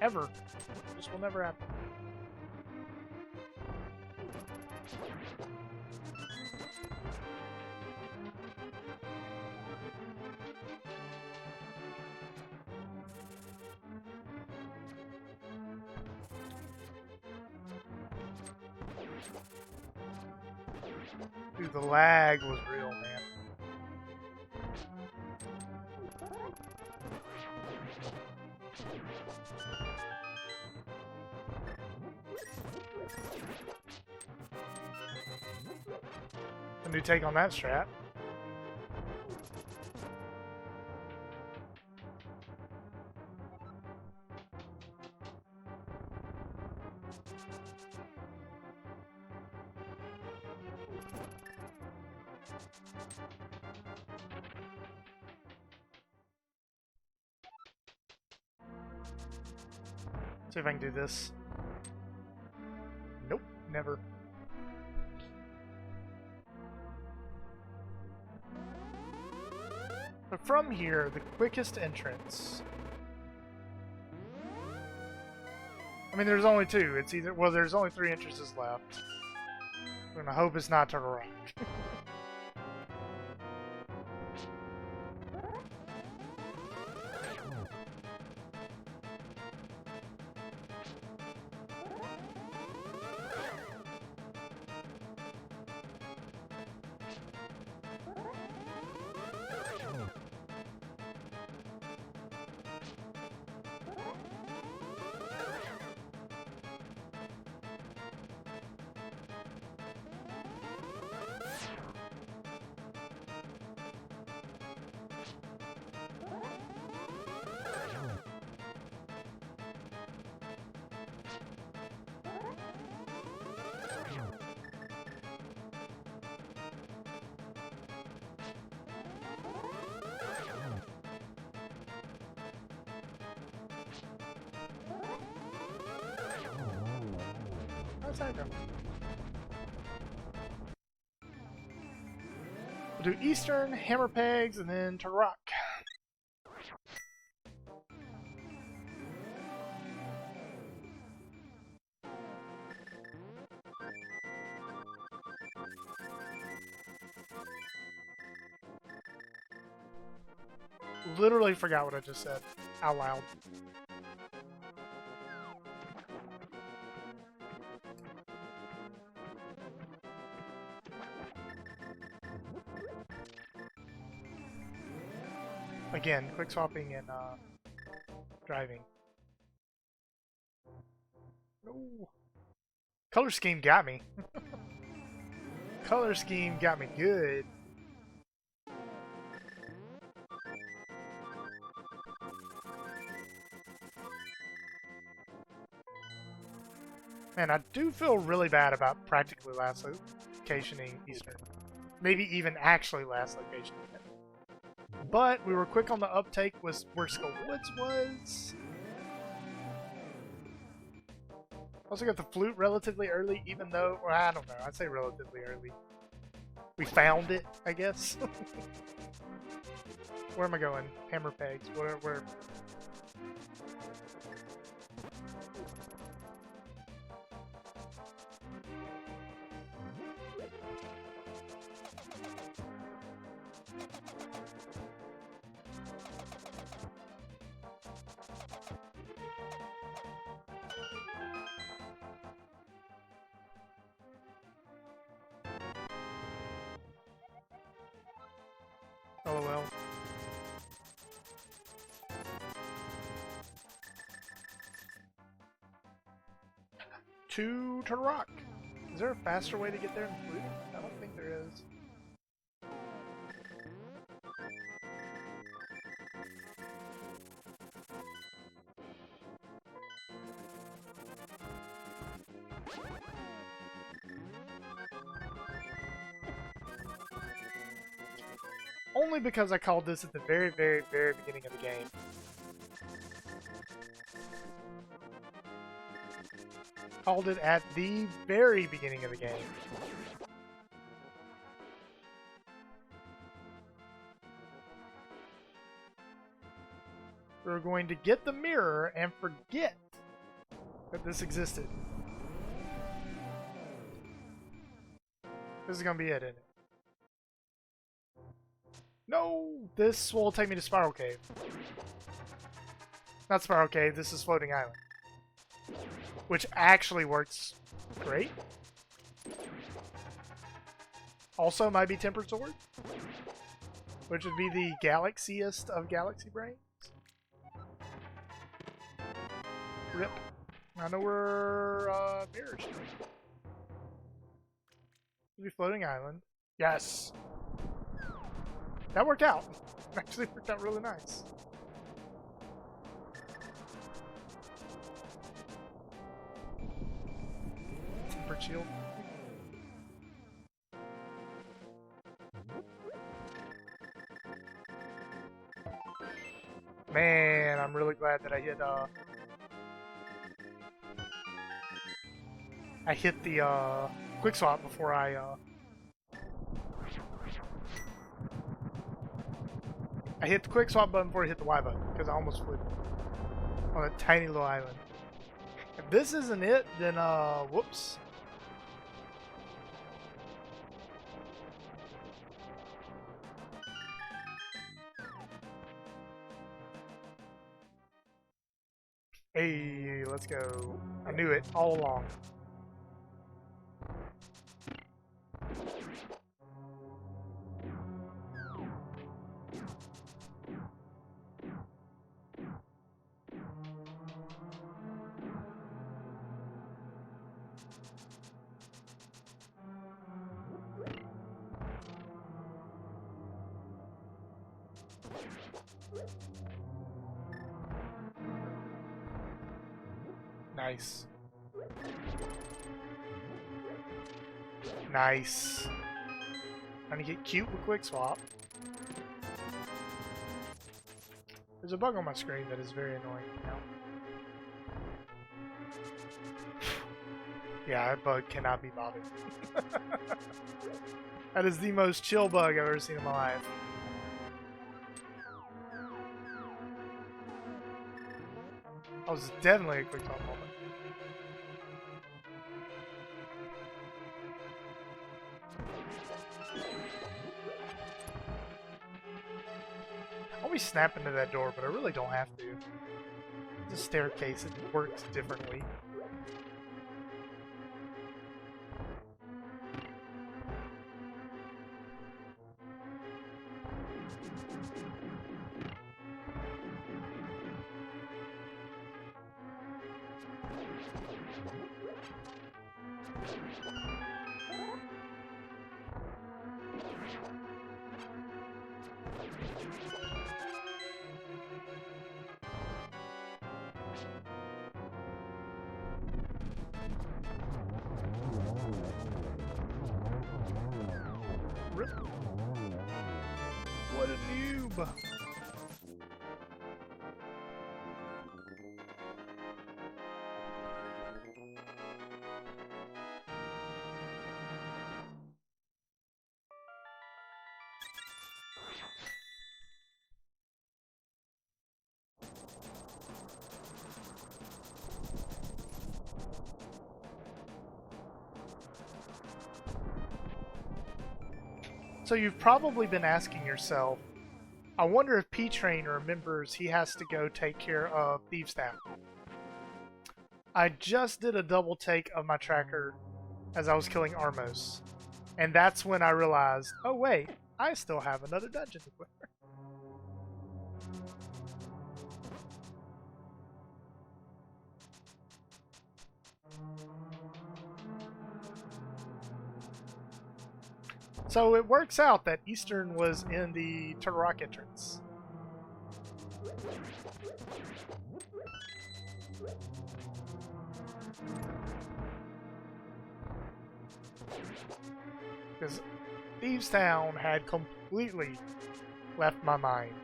Ever. Just will never happen. Dude, the lag was real, man. A new take on that strat. See if I can do this. Nope, never. But from here, the quickest entrance. I mean, there's only two. It's either, well, there's only 3 entrances left. We're gonna hope it's not Turtle Rock. How's that go? We'll do Eastern, Hammer Pegs, and then Turtle Rock. Literally forgot what I just said out loud. Again, quick swapping and driving. No. Color scheme got me. Color scheme got me good. Man, I do feel really bad about practically last locationing Eastern. Maybe even actually last location. But we were quick on the uptake was where Skull Woods was. Also got the flute relatively early, even though, well, I don't know, I'd say relatively early. We found it, I guess. Where am I going? Hammer Pegs. Where? LOL. To Turtle Rock. Is there a faster way to get there in Flute? I don't think there is. Only because I called this at the very, very, very beginning of the game. Called it at the very beginning of the game. We're going to get the mirror and forget that this existed. This is going to be it, isn't it? No! This will take me to Spiral Cave. Not Spiral Cave, this is Floating Island. Which actually works great. Also might be Tempered Sword. Which would be the galaxiest of galaxy brains. Rip. I know where mirrors should be. Floating Island. Yes! That worked out. Actually worked out really nice. Tempered shield. Man, I'm really glad that I hit the quick swap before I hit the quick swap button before I hit the Y button, because I almost flew on a tiny little island. If this isn't it, then whoops. Hey, let's go. I knew it all along. Nice. Nice. Trying to get cute with quick swap. There's a bug on my screen that is very annoying now. Yeah, that bug cannot be bothered. That is the most chill bug I've ever seen in my life. That was definitely a quick swap moment. I always snap into that door, but I really don't have to. It's a staircase, it works differently. What a noob! So you've probably been asking yourself, I wonder if P-Train remembers he has to go take care of Thieves Town. I just did a double take of my tracker as I was killing Armos, and that's when I realized, oh wait, I still have another dungeon to clear. So it works out that Eastern was in the Turtle Rock entrance. Because Thieves Town had completely left my mind.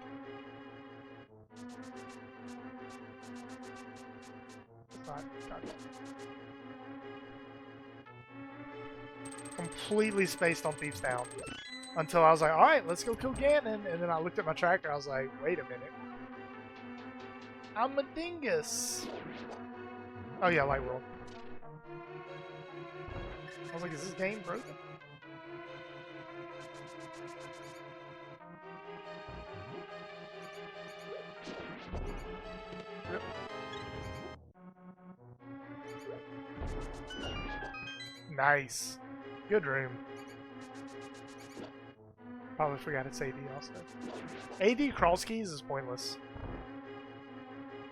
Not completely spaced on Thieves Town until I was like, alright, let's go kill Ganon. And then I looked at my tracker, I was like, wait a minute. I'm a dingus. Oh yeah, Light World. I was like, is this game broken? Yep. Nice. Good room. Probably forgot it's AD also. AD cross keys is pointless.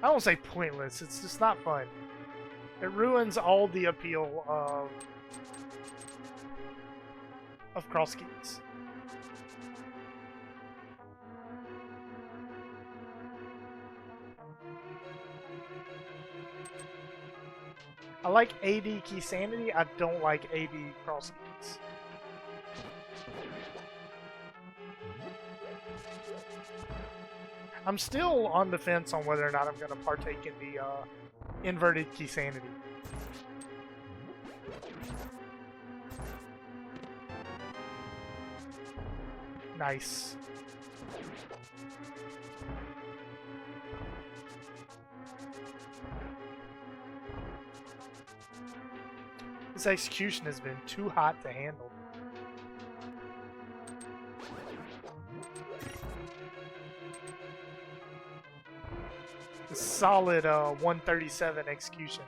I don't say pointless, it's just not fun. It ruins all the appeal of cross keys. I like AD Keysanity, I don't like AD cross keys. I'm still on the fence on whether or not I'm going to partake in the inverted Keysanity. Nice. This execution has been too hot to handle. A solid 137 execution.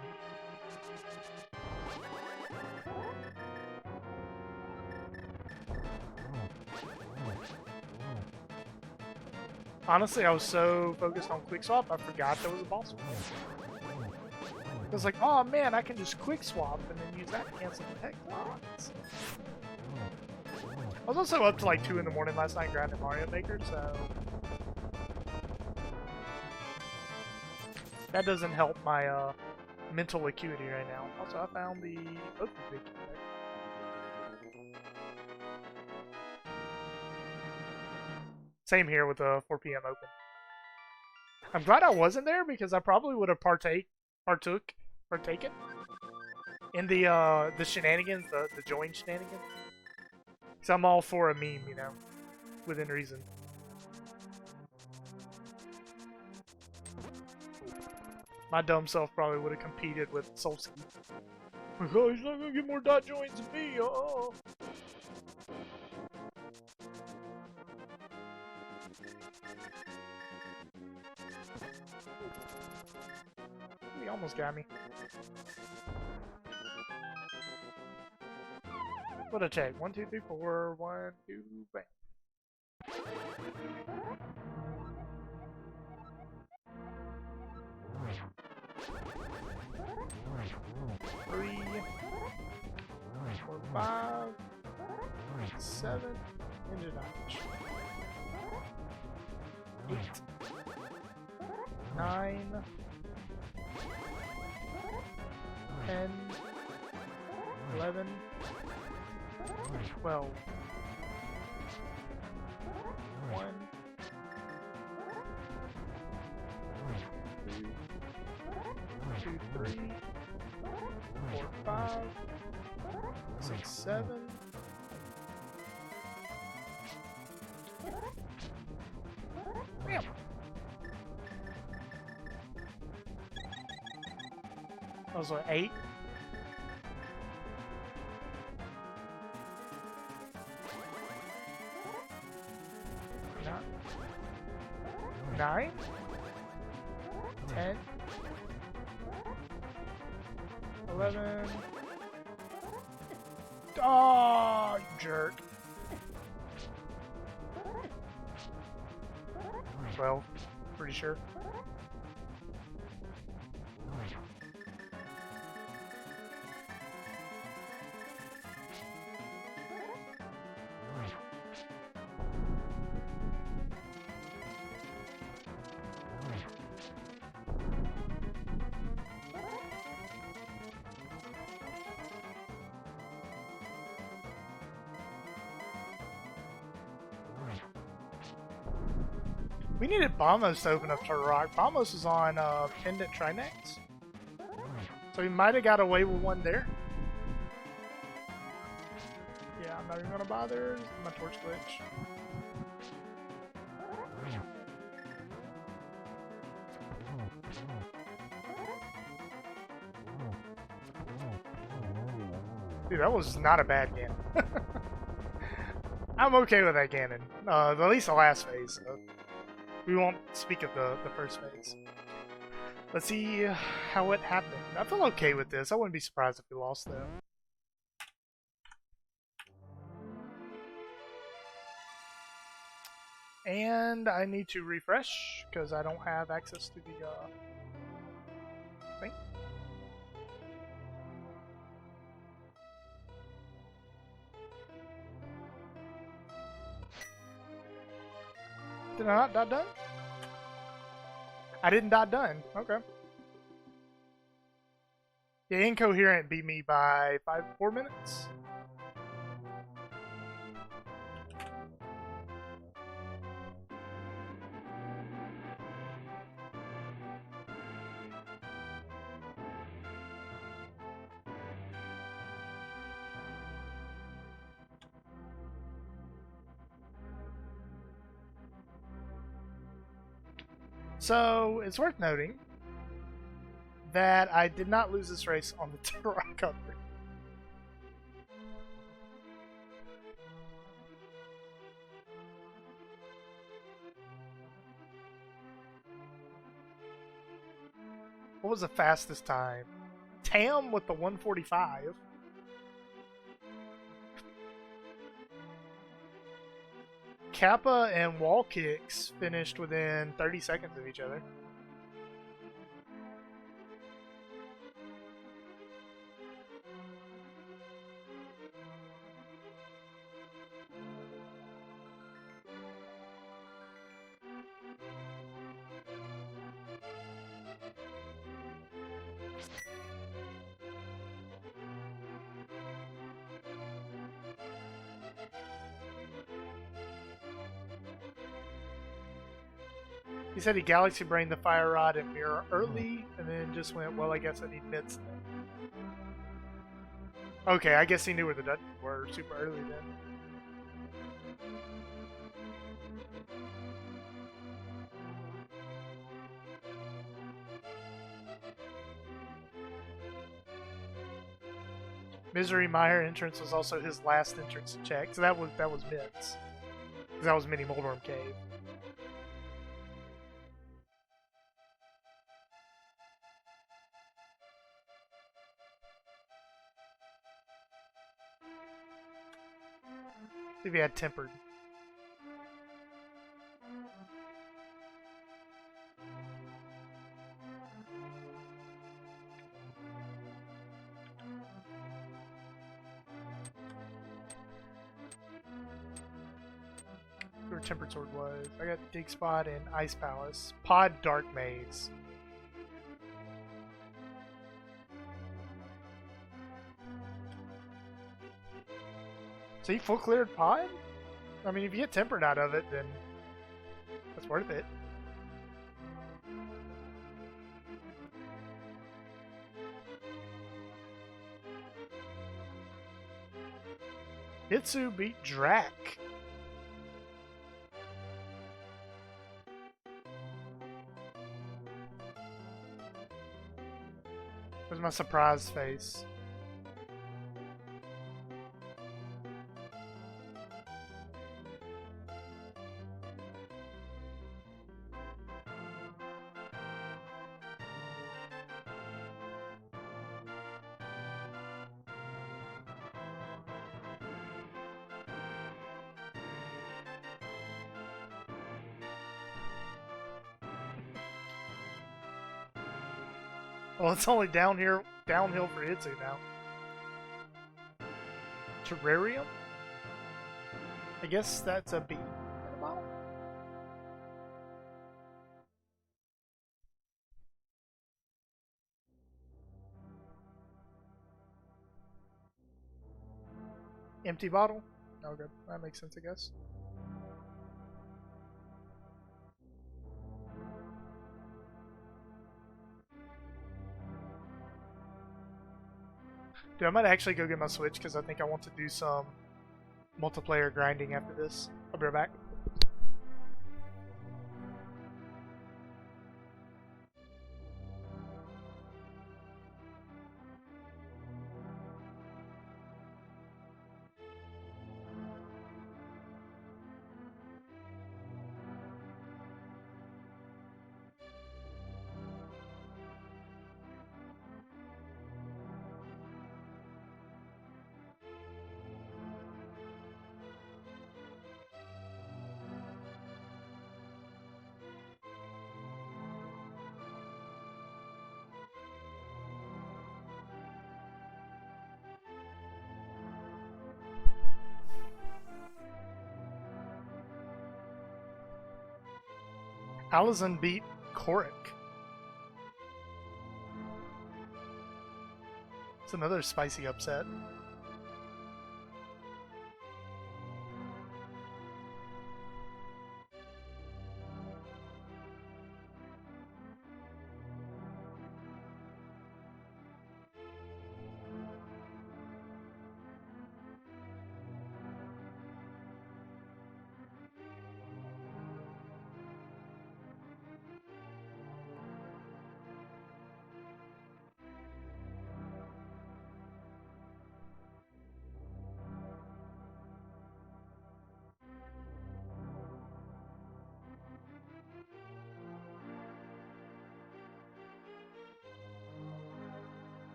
Honestly, I was so focused on quick swap, I forgot there was a boss fight. I was like, oh man, I can just quick swap and then use that to cancel the heck odds. I was also up to like 2 in the morning last night grinding Mario Maker, so that doesn't help my mental acuity right now. Also, I found the Open Big there. Same here with the 4 p.m. open. I'm glad I wasn't there because I probably would have partaken in the shenanigans, the join shenanigans. Because I'm all for a meme, you know, within reason. My dumb self probably would have competed with Solski. Oh, he's not gonna get more dot joins than me. Oh. He almost got me. What a check. 1, 2, 3, 4. 1, 2, bam. Three, 4, 5, 7. Ninja dodge. 8, 9, 10, 11, 12. 1, 2, 3, 4, 5, 6, 7. Bam. That was what, 8? Nine? 10? 11? Oh, you jerk. 12, pretty sure. We needed Bombos to open up Turtle Rock. Bombos is on Pendant Trinex. So we might have got away with one there. Yeah, I'm not even gonna bother. My torch glitch. Dude, that was not a bad Ganon. I'm okay with that Ganon. At least the last phase. So we won't speak of the first phase. Let's see how it happened. I feel okay with this. I wouldn't be surprised if we lost, though. And I need to refresh, because I don't have access to the thing. Did I not dot done? I didn't dot done. Okay. Yeah, Incoherent beat me by 4 minutes. So it's worth noting that I did not lose this race on the rock cover. What was the fastest time? Tam with the 145. Kappa and Wall Kicks finished within 30 seconds of each other. He said he galaxy brained the fire rod and mirror early, and then just went, well, I guess I need mitts then. Okay, I guess he knew where the dungeons were super early then. Misery Meyer entrance was also his last entrance to check, so that was mitts. Because that was Mini Moldorm Cave. See if he had tempered. Where Tempered Sword was. I got Dig Spot and Ice Palace. Pod Dark Maze. So you full cleared Pod? I mean, if you get Tempered out of it, then that's worth it. Hitsu beat Drac. Where's my surprise face? Well, it's only downhill for Hitsu now. Terrarium? I guess that's a bee in a bottle? Empty bottle? Okay, that makes sense, I guess. Dude, I might actually go get my Switch because I think I want to do some multiplayer grinding after this. I'll be right back. Alizon beat Korik. It's another spicy upset.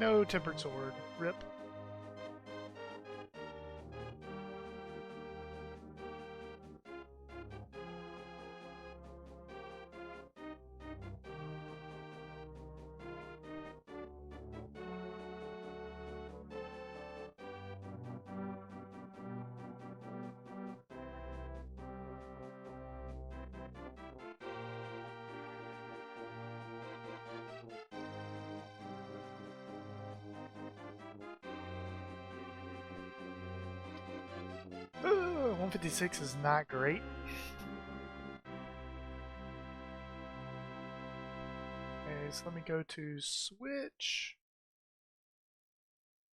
No tempered sword. Rip. Ooh, 156 is not great. Okay, so let me go to switch.